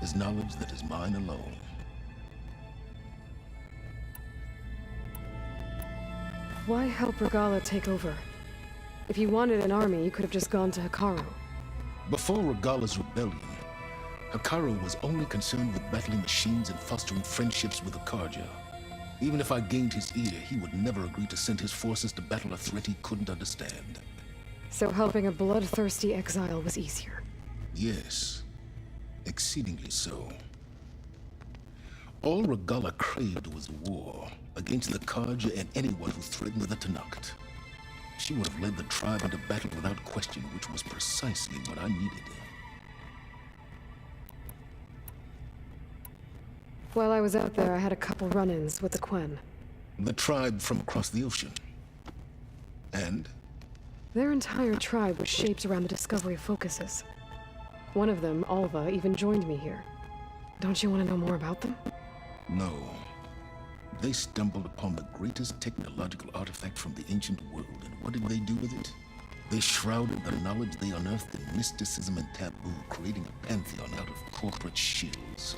is knowledge that is mine alone. Why help Regalla take over? If you wanted an army, you could have just gone to Hekarro. Before Regalla's rebellion, Hekarro was only concerned with battling machines and fostering friendships with Akarja. Even if I gained his ear, he would never agree to send his forces to battle a threat he couldn't understand. So helping a bloodthirsty exile was easier? Yes, exceedingly so. All Regalla craved was war against the Karja and anyone who threatened the Tenakth. She would have led the tribe into battle without question, which was precisely what I needed. While I was out there, I had a couple run-ins with the Quen. The tribe from across the ocean. And? Their entire tribe was shaped around the discovery of focuses. One of them, Alva, even joined me here. Don't you want to know more about them? No. They stumbled upon the greatest technological artifact from the ancient world, and what did they do with it? They shrouded the knowledge they unearthed in mysticism and taboo, creating a pantheon out of corporate shills.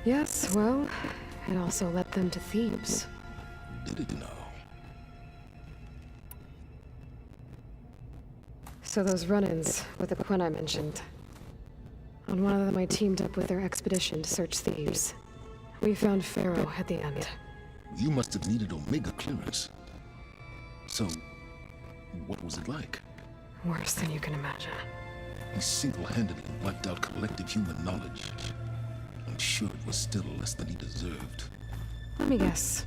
Yes, well, it also led them to Thebes. Did it now? So those run-ins with the Quen I mentioned. On one of them I teamed up with their expedition to search Thebes. We found Pharaoh at the end. You must have needed Omega clearance. So, what was it like? Worse than you can imagine. He single-handedly wiped out collective human knowledge. I'm sure it was still less than he deserved. Let me guess.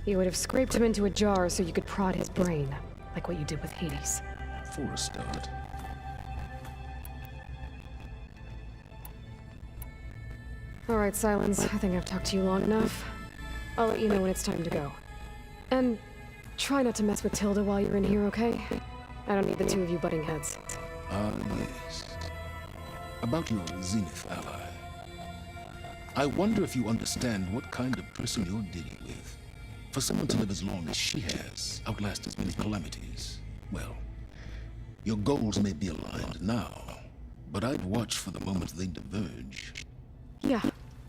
You would have scraped him into a jar so you could prod his brain, like what you did with Hades. For a start. All right, Silence. I think I've talked to you long enough. I'll let you know when it's time to go. And try not to mess with Tilda while you're in here, okay? I don't need the two of you butting heads. Ah, yes. About your Zenith ally. I wonder if you understand what kind of person you're dealing with. For someone to live as long as she has, outlast as many calamities, well, your goals may be aligned now, but I'd watch for the moment they diverge. Yeah,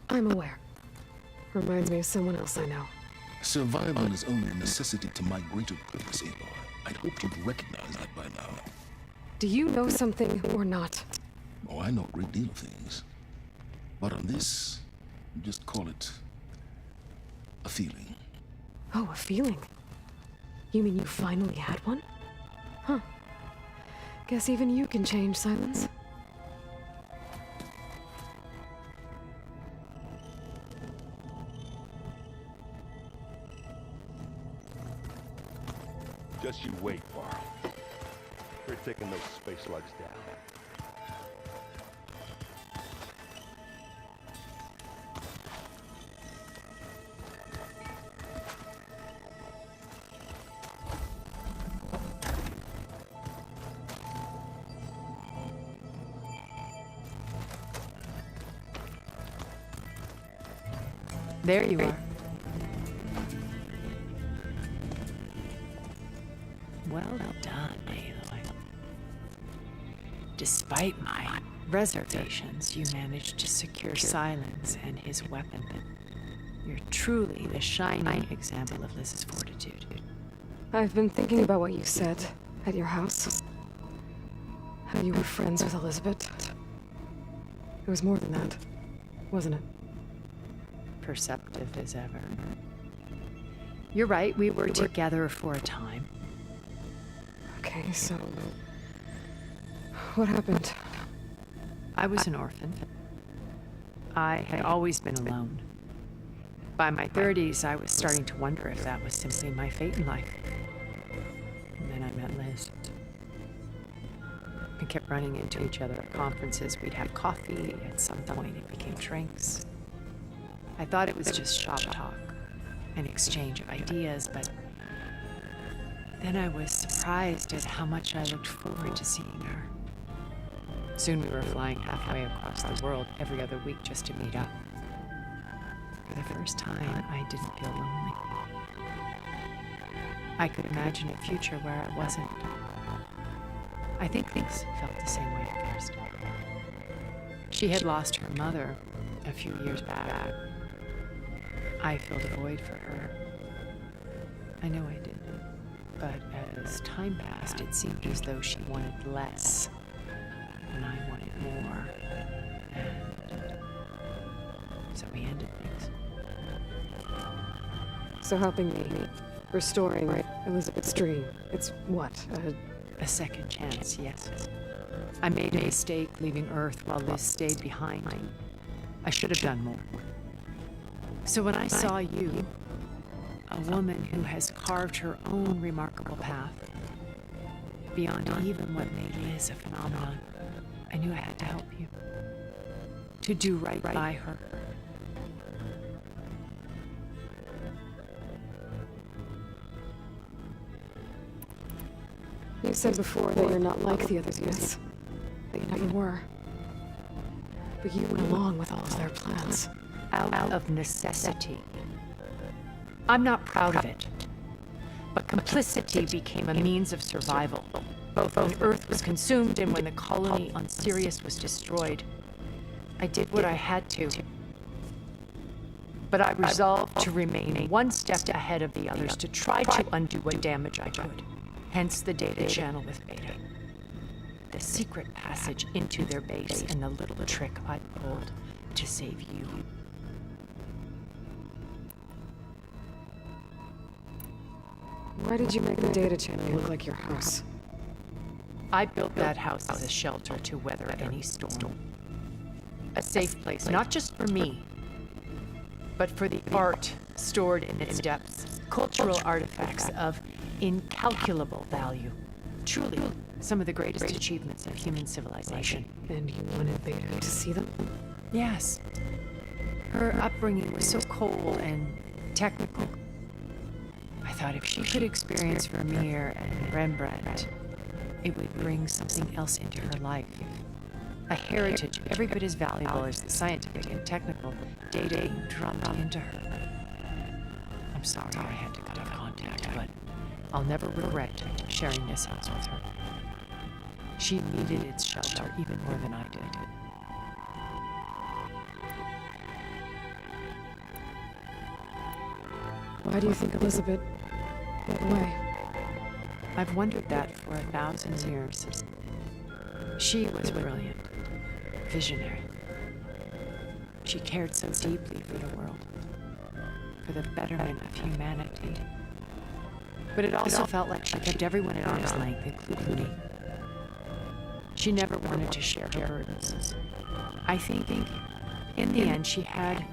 I'm aware. Reminds me of someone else I know. Survival is only a necessity to my greater purpose, Aloy. I'd hope you'd recognize that by now. Do you know something or not? Oh, I know a great deal of things. But on this, just call it a feeling. Oh, a feeling? You mean you finally had one? Huh. Guess even you can change, Silence. Just you wait, Varl. We're taking those space slugs down. There you are. Well done, Aloy. Despite my reservations, you managed to secure Silence and his weapon. You're truly the shining example of Liz's fortitude. I've been thinking about what you said at your house. How you were friends with Elizabeth. It was more than that, wasn't it? Perceptive as ever. You're right, we were together for a time. Okay, so... what happened? I was an orphan. I had always been alone. By my 30s, I was starting to wonder if that was simply my fate in life. And then I met Liz. We kept running into each other at conferences. We'd have coffee. At some point, it became drinks. I thought it was just shop talk, an exchange of ideas, but then I was surprised at how much I looked forward to seeing her. Soon we were flying halfway across the world every other week just to meet up. For the first time, I didn't feel lonely. I could imagine a future where I wasn't. I think things felt the same way at first. She had lost her mother a few years back. I filled a void for her. I know I did. But as time passed, it seemed as though she wanted less, and I wanted more. And so we ended things. So helping me, restoring Elizabeth's dream, it's what, a second chance, yes. I made a mistake leaving Earth while Liz stayed behind. I should have done more. So when I saw you, a woman who has carved her own remarkable path, beyond even what made Liz a phenomenon, I knew I had to help you. To do right by her. You said before that you're not like the others, yes. But you never were. But you went along with all of their plans. Out of necessity. I'm not proud of it. But complicity became a means of survival, both when Earth was consumed and when the colony on Sirius was destroyed. I did what I had to. But I resolved to remain one step ahead of the others to try to undo what damage I could. Hence the data channel with Beta. The secret passage into their base and the little trick I pulled to save you. Why did you make the data channel look like your house? I built that house as a shelter to weather any storm. A safe place, not just for me, but for the art stored in its depths, cultural artifacts of incalculable value. Truly, some of the greatest achievements of human civilization. And you wanted Beta to see them? Yes. Her upbringing was so cold and technical. I thought if she could experience Vermeer and Rembrandt, it would bring something else into her life. A heritage every bit as valuable as the scientific and technical data being drummed into her. I'm sorry I had to cut off contact, but I'll never regret sharing this house with her. She needed its shelter even more than I did. Why do you think Elizabeth went away? I've wondered that for 1,000 years. She was brilliant, visionary. She cared so deeply for the world, for the betterment of humanity. But it also felt like she kept everyone at arm's length, including me. She never wanted to share her burdens. I think, in the end, she had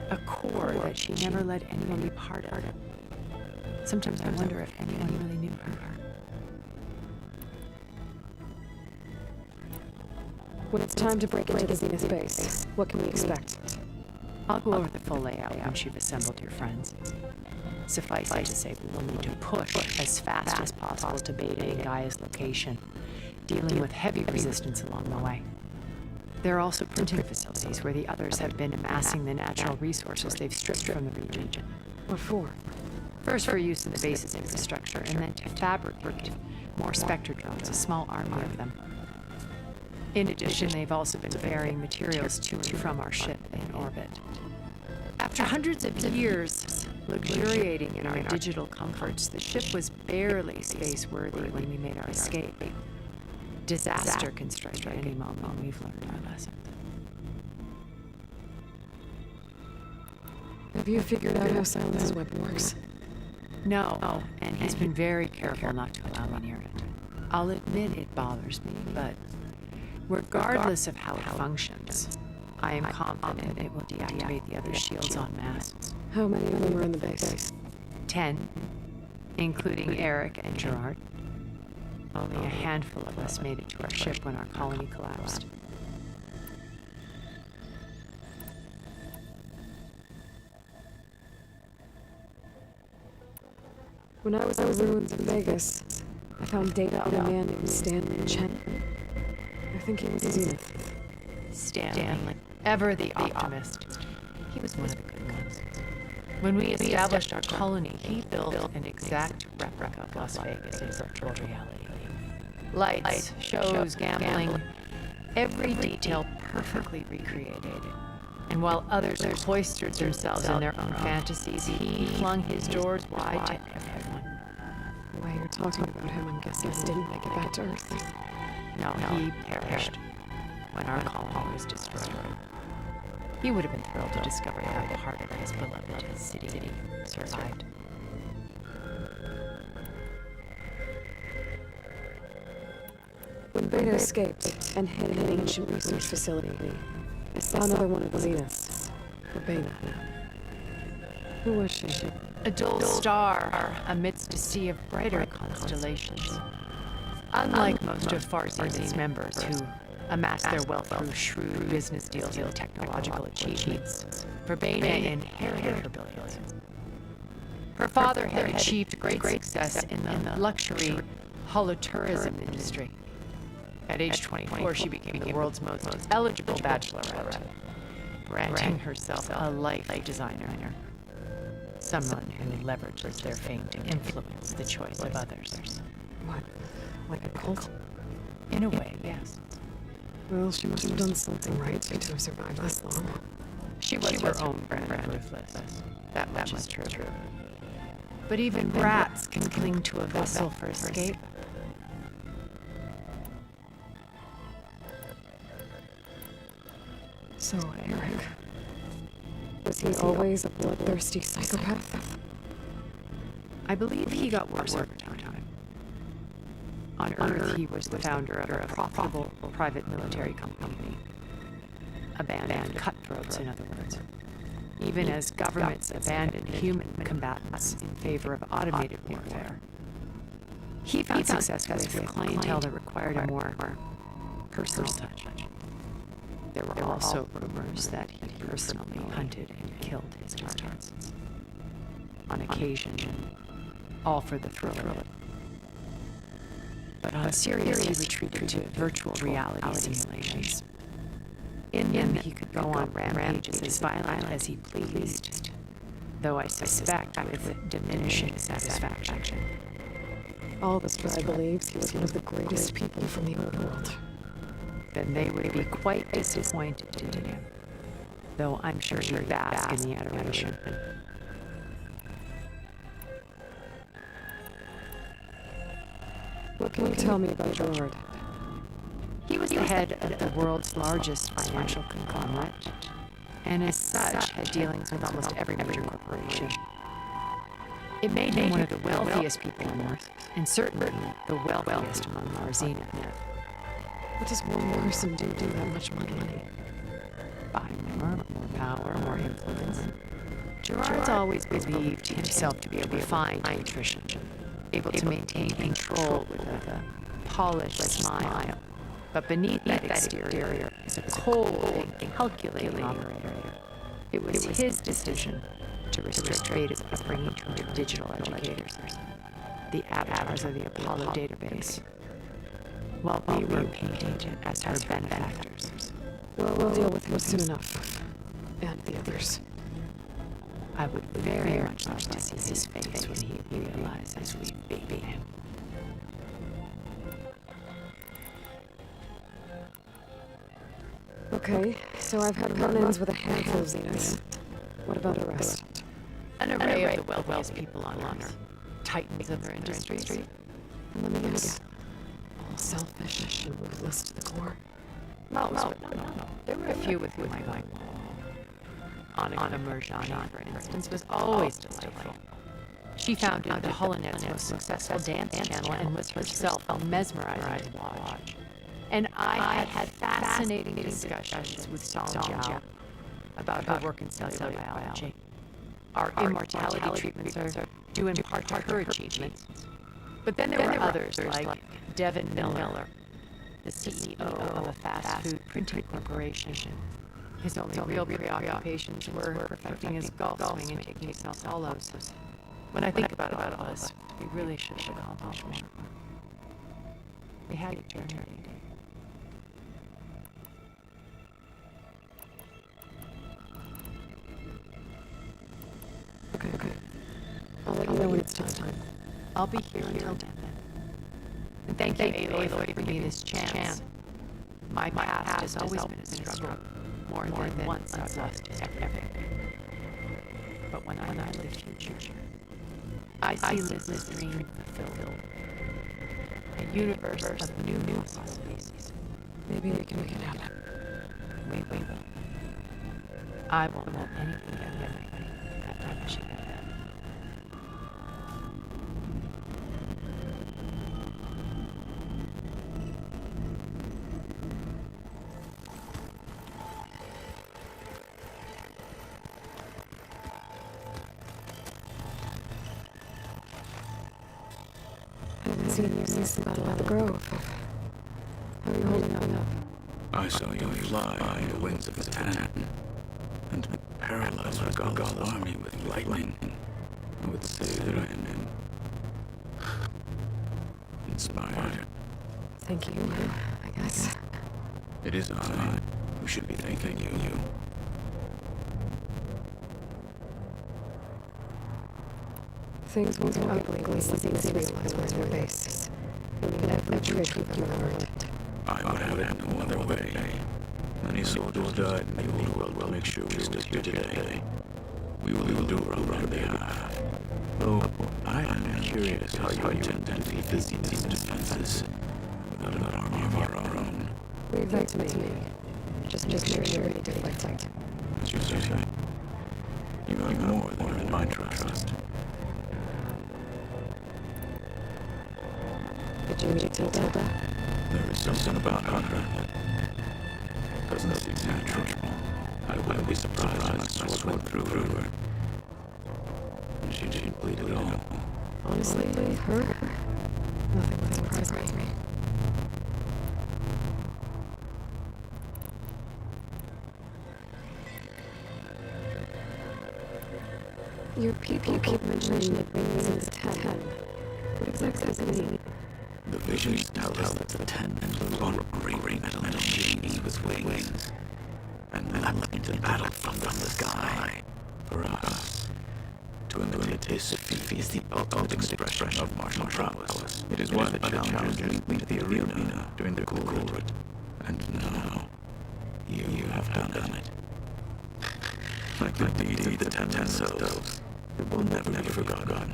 a core that she never let anyone be part of. Sometimes I wonder if anyone really knew her. When it's time to break into the Zenith base, what can we expect? I'll go over the full layout once you've assembled your friends. Suffice it to say, we will need to push as fast as possible to Beta and Gaia's location, dealing with heavy resistance along the way. There are also printing facilities where the others have been amassing the natural resources they've stripped from the region. What for? First for use in the base's infrastructure, and then to fabricate more Spectre drones, a small army of them. In addition, they've also been ferrying materials to and from our ship in orbit. After hundreds of years luxuriating in our digital comforts, the ship was barely space-worthy when we made our escape. Disaster can strike at any moment. We've learned our lesson. Have you figured out how Silence's weapon works? No, and he's been very careful not to allow me near it. I'll admit it bothers me, but regardless of how it functions, I am confident it will deactivate the other shields en masse. How many of them are in the base? 10, including Eric and Gerard. Only a handful of us made it to our ship when our colony collapsed. When I was in the ruins of Vegas, I found data on a man named Stanley Chen. I think he was a Zenith. Stanley, ever the optimist. He was one of the good ones. When we established our colony, he built an exact replica of Las Vegas in virtual reality. Lights, shows, gambling, every detail perfectly recreated. And while others cloistered themselves in their own fantasies, he flung his doors wide to everyone. While you're talking about him, I'm guessing he didn't make it back to Earth. No, he perished when our colony was destroyed. He would have been thrilled to discover that part of his beloved city survived. When Beta escaped and hid in an ancient research facility, I saw another one of the Zeniths, for Beta. Who was she? A dull star amidst a sea of brighter constellations. Unlike most of Farsee's members who amass their wealth through shrewd business deals and technological achievements, Verbena inherited her billions. Her father had achieved great success in the luxury holotourism industry. At age 24, she became the world's most eligible bachelorette, granting herself a life designer, someone who leverages their fame to influence the choice of others. What? Like a cult? In a way, yes. Well, she must have done something right to have survived this long. She was her own brand of ruthless. That much is true. But even brats can cling to a vessel for escape. So, Eric, was he always a bloodthirsty psychopath? I believe he got worse over time. On Earth, he was the founder of a profitable private military company. Abandoned cutthroats, in other words. Even as governments abandoned human combatants in favor of automated warfare. He found success with clientele that required a more personal touch. There were also rumors that he personally hunted and killed his targets. On occasion, all for the thrill of it. But on Sirius, he retreated to virtual reality simulations. In them, he could go on rampages as violent as he pleased, though I suspect with diminishing satisfaction. All the Stride believes he was one of the greatest people from the old world. Then they would be quite disappointed in him, though I'm sure he'd bask in the adoration. What can you tell me about Gerard? He was the head of the world's largest financial conglomerate, and as such had dealings with almost every major corporation. It made him one of the wealthiest people on Earth, and certainly the wealthiest among our Zenith. What does one person do that much money? Buy more power, more influence. Gerard's always believed himself to be a refined patrician, able to maintain control with a polished smile. But beneath that exterior is a cold and calculating operator. It was his decision to restrict Beta's upbringing to digital educators, the avatars of the Apollo database, while we were painted as her benefactors. Well, we'll deal with him soon enough. And the others. I would very much like to see his face when he realizes we beat him. Okay, so I've had run-ins with a handful of Zeniths. What about the rest? An array of the wealthiest people on Earth, titans of their industries. And let me guess, all selfish and ruthless to the core? No. There were a few with whom I got along. Annika Merjani, for instance, was always delightful. She founded the Holonet's most successful dance channel and was herself mesmerizing to watch. And I had fascinating discussions with Song Jiao about her work in cellular biology. Our immortality treatments are due in part to her achievements. But then there were others like Devin Miller, the CEO of a fast food printing corporation. His only real preoccupations were perfecting his golf swing and taking himself solos. When I think about all of us, we really should have accomplished more. We had eternity. Okay. I'll let you know when it's time. I'll be here until then. And thank you, Aloy, for giving me this chance. My past has always been a struggle. More than once I've lost everything. But when I look to the future, I see Liz's dream fulfilled. A universe of new possibilities. Maybe we can make it happen. We will. I won't want anything to happen. I promise you that. I haven't seen you since the Battle of the Grove. How are you holding up? I saw you fly in the wings of the Tan and paralyze Regalla's army with lightning. I would say that I am inspired. Thank you, I guess. It is I who should be thanking you. Things won't get ugly unless the Zeniths realize we're in their base. We need every trick we can learn. I would have it no other way. Many soldiers died in the old world will make sure we stay here today. We will do our own behalf. Though I am curious how you intend to defeat the Zenith's defenses without an army of our own. Leave that to me. Just make sure you're ready to fight. As you say, you have more than my trust. Did you meet Tilda? There is something about her that doesn't seem natural. I wouldn't be surprised when my sword went through her. And she didn't bleed at all. Honestly, her? Nothing would surprise me. Your people keep mentioning the rings in the 10. What exactly does it mean? The Visions tell us that the 10 flew on great metal machines with wings, and leapt into battle from the sky. For us, to imitate this feat is the ultimate expression of martial prowess. It is why the challengers meet the arena during the cool War. And now, you have done it. Like the deeds of the 10 themselves, it will never be forgotten.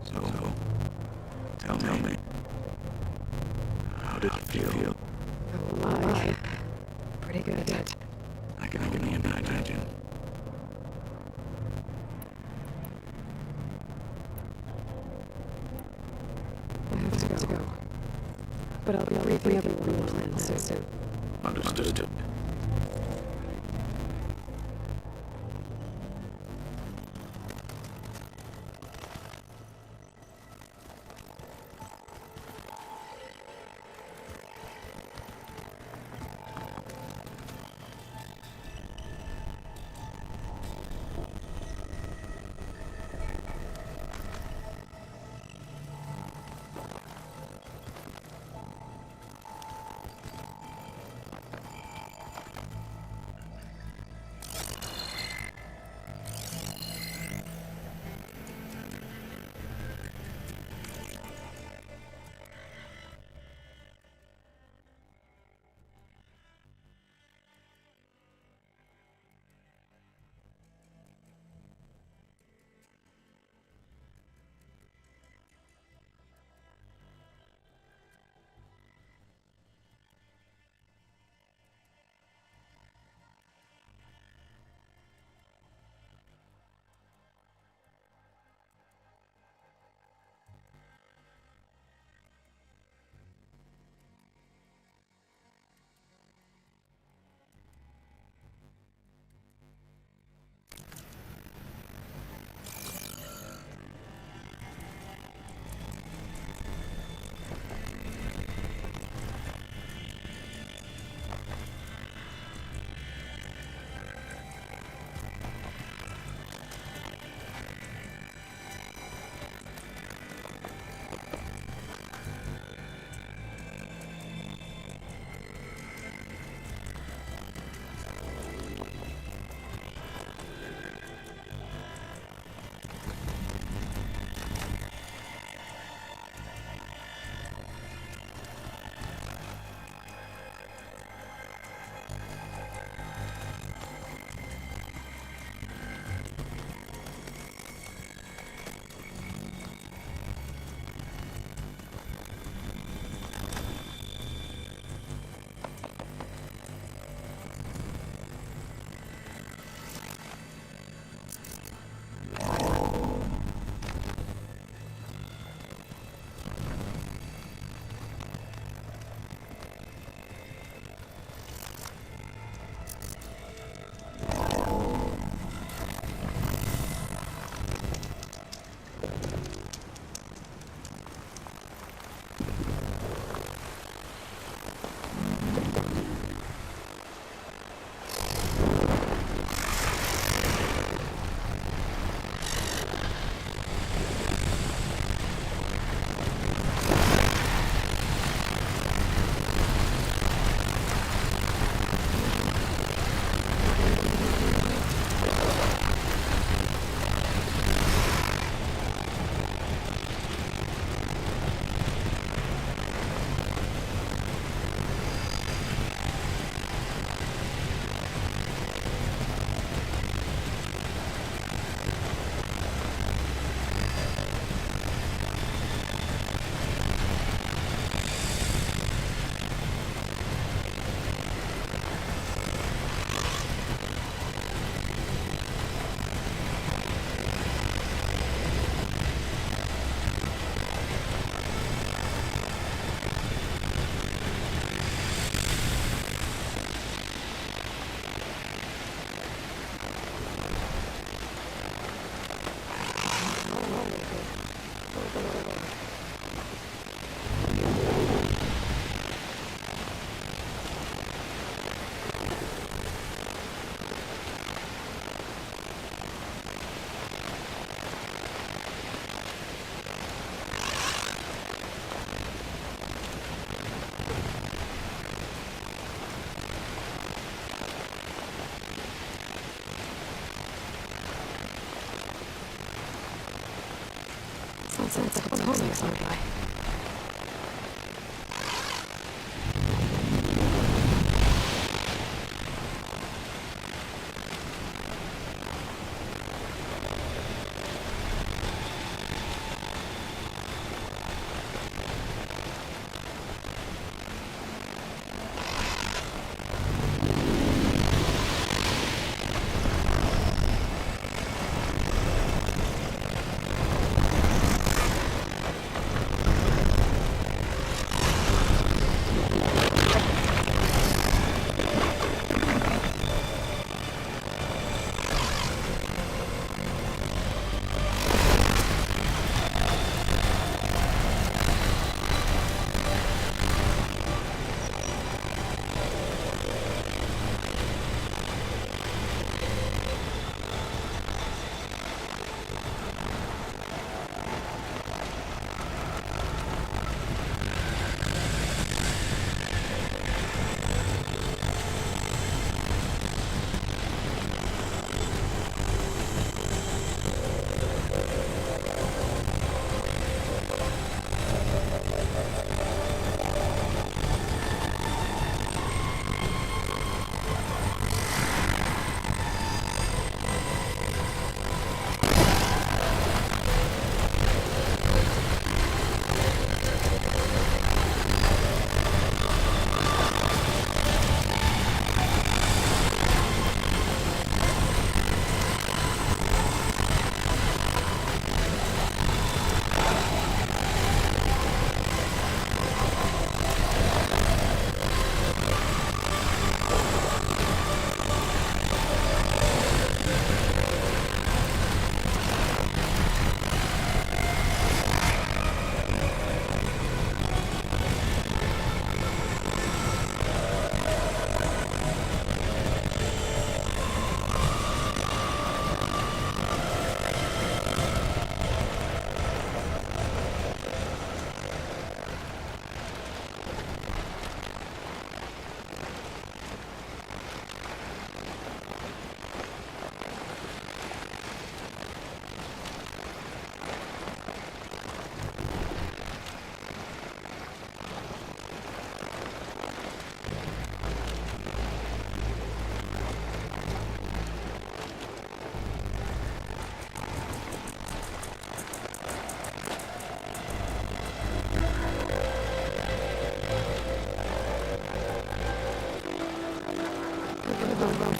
So, tell me, how did it feel? Alive. Pretty good. I can only imagine. I have to go. But I'll be briefing everyone on soon. Understood. sense that it's home nearby.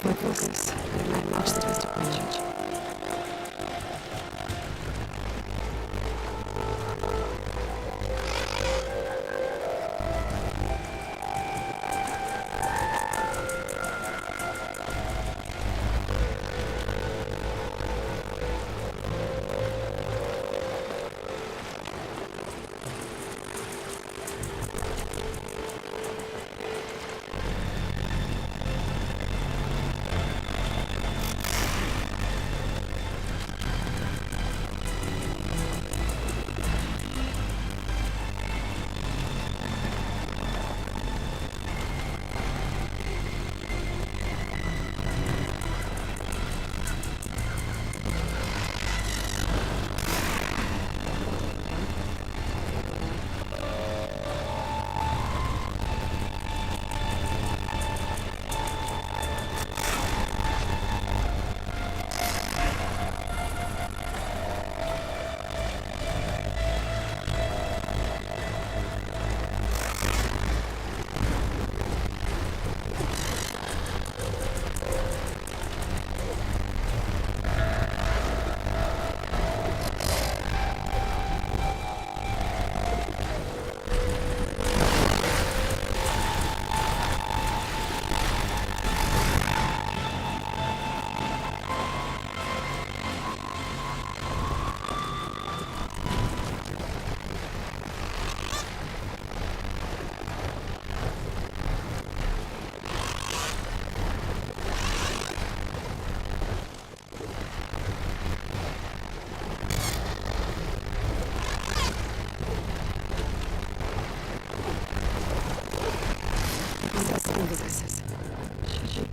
My focus, and I lost the best approach.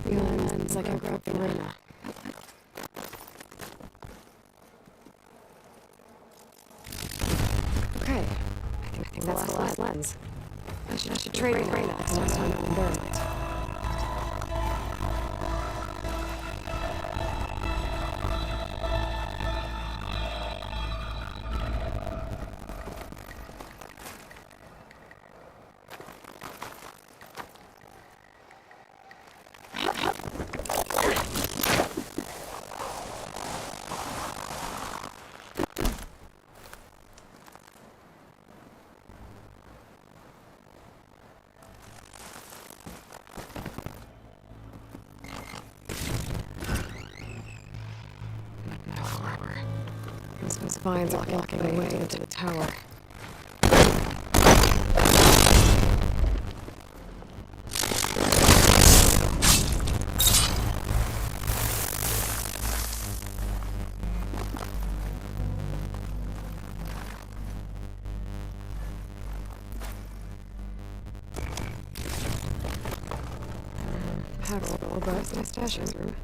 Feelings like I grabbed the arena. this lens. I should trade it next time I'm there. Those vines are blocking the way into the tower. Paxwell Bryce Nastasia's room.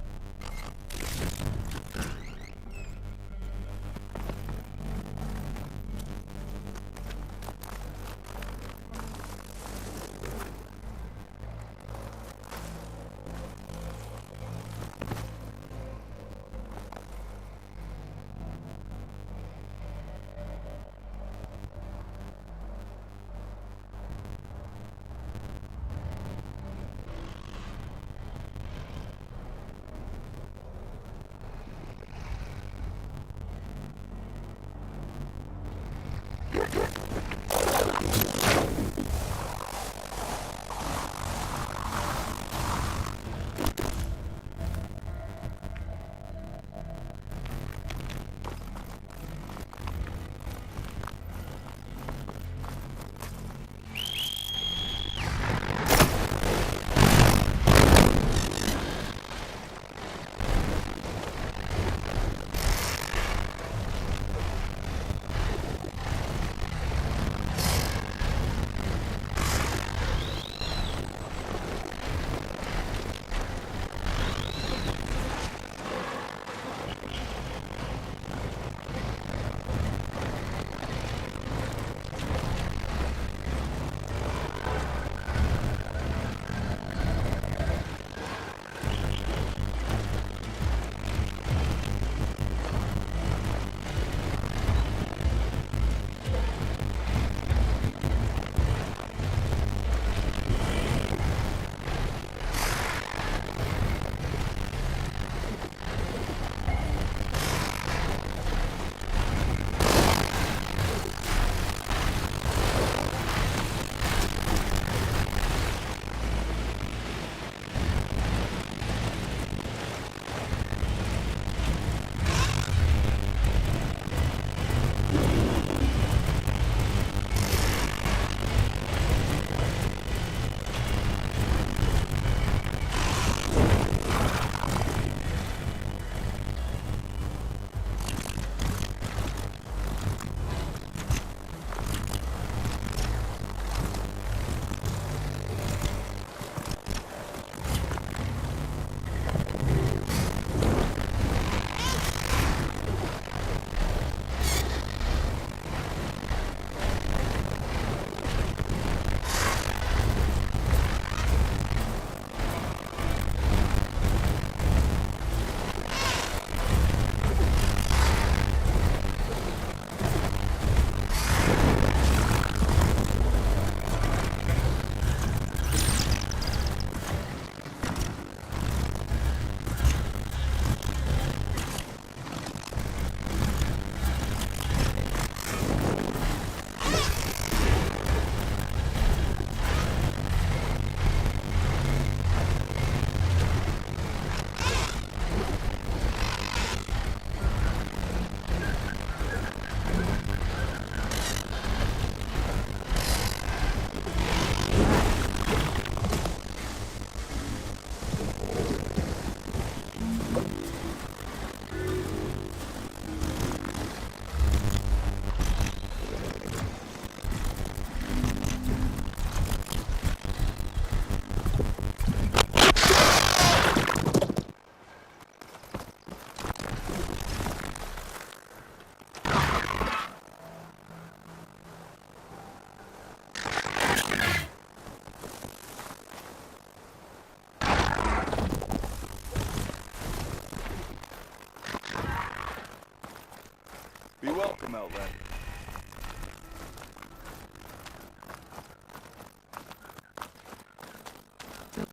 welcome, Outlander.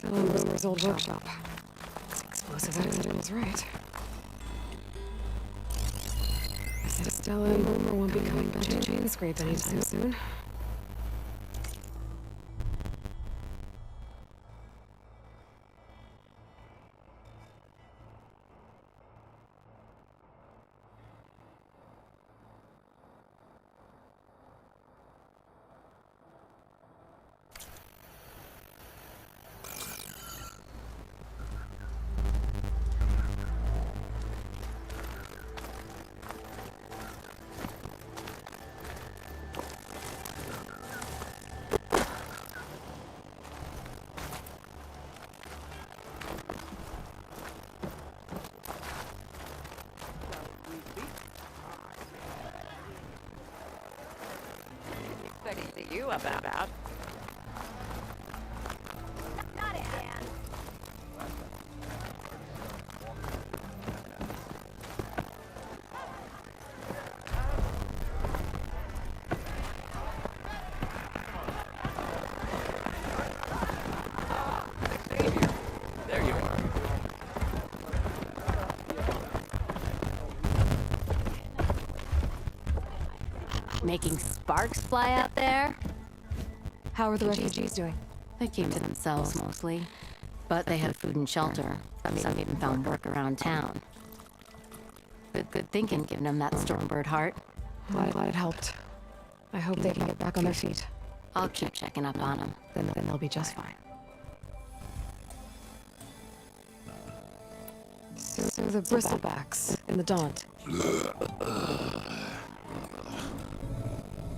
Boomer's old workshop. Explosive engine was right. Stella and Boomer won't be coming back to chain scrape anytime soon. What are you about? Not it, Dan. There you are. Making sparks fly out there? How are the refugees doing? They came to themselves mostly, but they had food and shelter. Some even found work around town. Good thinking, giving them that Stormbird heart. Glad it helped. I hope they can get back on their feet. I'll keep checking up on them. Then they'll be just fine. So the Bristlebacks and the Daunt.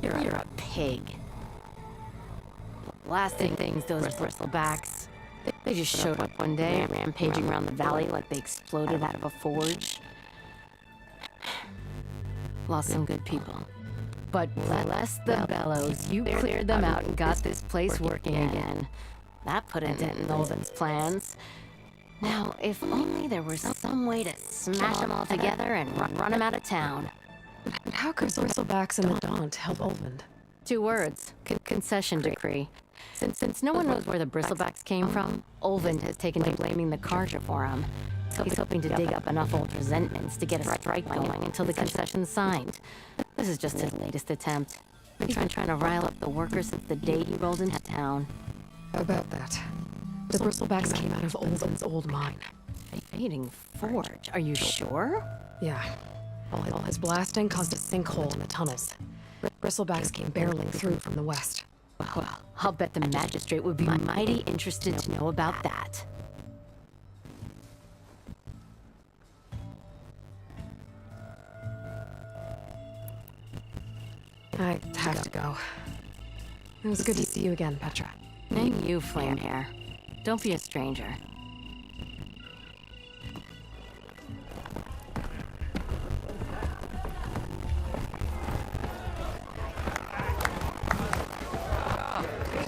You're a pig. Blasting things, those Bristlebacks. They just showed up one day, rampaging around the valley like they exploded out of a forge. Lost some good people. But bless the bellows, you cleared them out and got this place working again. That put a dent in Olden's plans. Now, if only there was some way to smash them all together and run them out of town. And how could Bristlebacks and the Daunt help Olvend? 2 words. Concession decree. Since no one knows where the Bristlebacks came from, Olvend has taken to blaming the Karja for them. He's hoping to dig up enough old resentments to get a strike going until the concession's signed. This is just his latest attempt. He's been trying to rile up the workers since the day he rolled into town. About that. The Bristlebacks came out of Olvend's old mine. Fading Forge, are you sure? Yeah. All his blasting caused a sinkhole in the tunnels. Bristlebacks came barreling through from the west. Well, I'll bet the magistrate would be mighty interested to know about that. I have to go. It was good to see you again, Petra. And you, Flamehair. Don't be a stranger.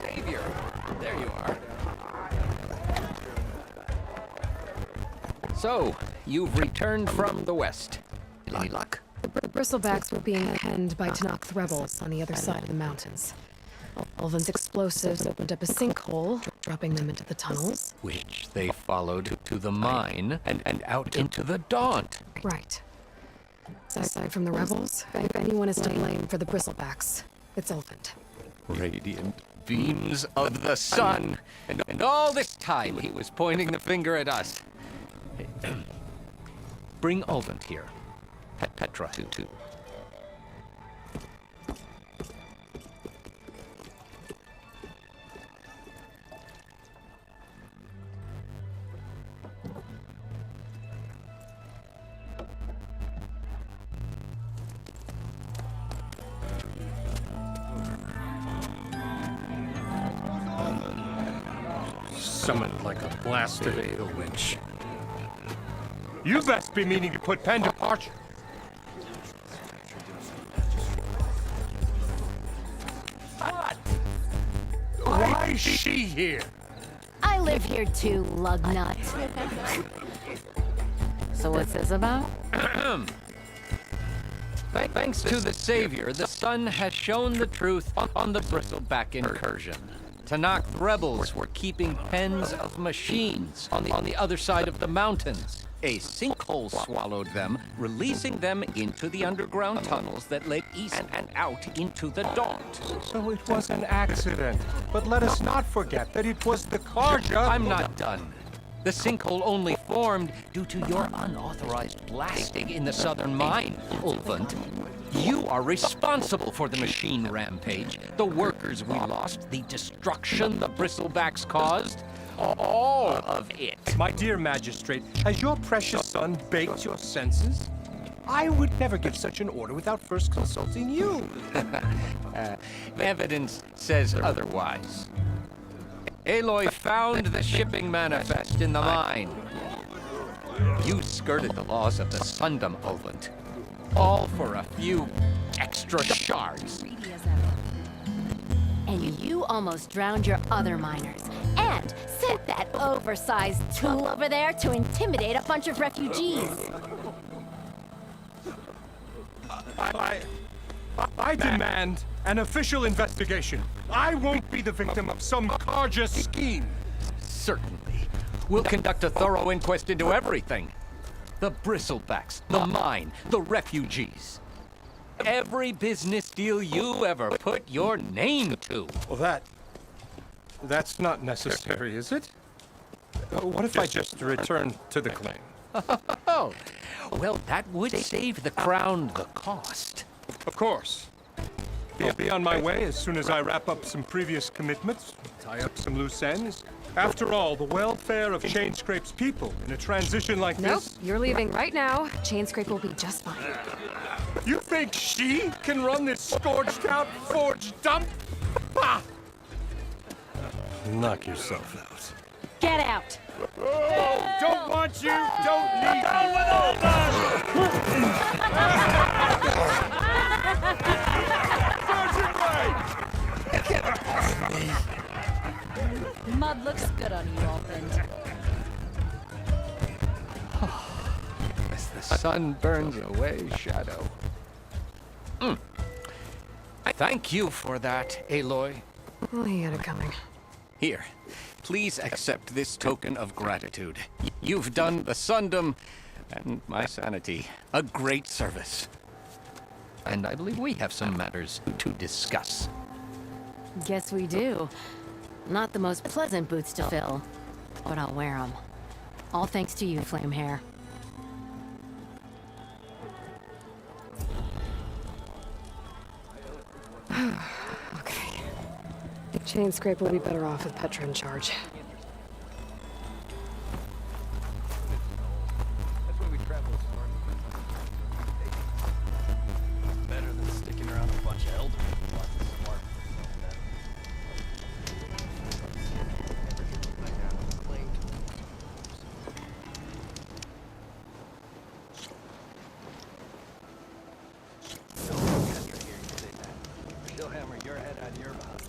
Xavier, there you are. So, you've returned from the west. Any luck? The Bristlebacks were being penned by Tanakh rebels on the other side of the mountains. Olvend's explosives opened up a sinkhole, dropping them into the tunnels. Which they followed to the mine and out into the Daunt. Right. Aside from the rebels, if anyone is to blame for the Bristlebacks, it's Olvend. Radiant beams of the sun. And all this time he was pointing the finger at us. Bring Olvend here. Petra, too. Summoned like a blasted Ada witch. You best be meaning to put pen to parchment. Why is she here? I live here too, lugnut. So what's this about? Thanks to the Savior, the Sun has shown the truth on the Bristleback incursion. Tanakh rebels were keeping pens of machines on the other side of the mountains. A sinkhole swallowed them, releasing them into the underground tunnels that led east and out into the Daunt. So it was an accident. But let us not forget that it was the Karja... I'm not done. The sinkhole only formed due to your unauthorized blasting in the southern mine, Ulvund. You are responsible for the machine rampage, the workers we lost, the destruction the Bristlebacks caused. All of it. My dear magistrate, has your precious son baked your senses? I would never give such an order without first consulting you. Evidence says otherwise. Aloy found the shipping manifest in the mine. You skirted the laws of the Sundom, Ulvund. All for a few extra shards. And you almost drowned your other miners. And sent that oversized tool over there to intimidate a bunch of refugees. I demand an official investigation. I won't be the victim of some Karja scheme. Certainly. We'll conduct a thorough inquest into everything. The Bristlebacks, the mine, the refugees. Every business deal you ever put your name to. Well, that's not necessary, is it? What if I just return to the claim? Oh, well, that would save the Crown the cost. Of course. I'll be on my way as soon as I wrap up some previous commitments, tie up some loose ends. After all, the welfare of Chainscrape's people in a transition like Nope, this... you're leaving right now. Chainscrape will be just fine. You think she can run this scorched-out forged dump? Ha! Knock yourself out. Get out! Oh, don't want you, don't need Mud looks good on you, Ulvund. As the sun burns away shadow. Thank you for that, Aloy. Well, he had it coming. Here, please accept this token of gratitude. You've done the Sundom and my sanity a great service. And I believe we have some matters to discuss. Guess we do. Not the most pleasant boots to fill, but I'll wear them. All thanks to you, Flamehair. Okay. Chainscrape will be better off with Petra in charge. That's why we travel smart. Better than sticking around a bunch of elders with lots of smart. She'll hammer your head out of your mouth.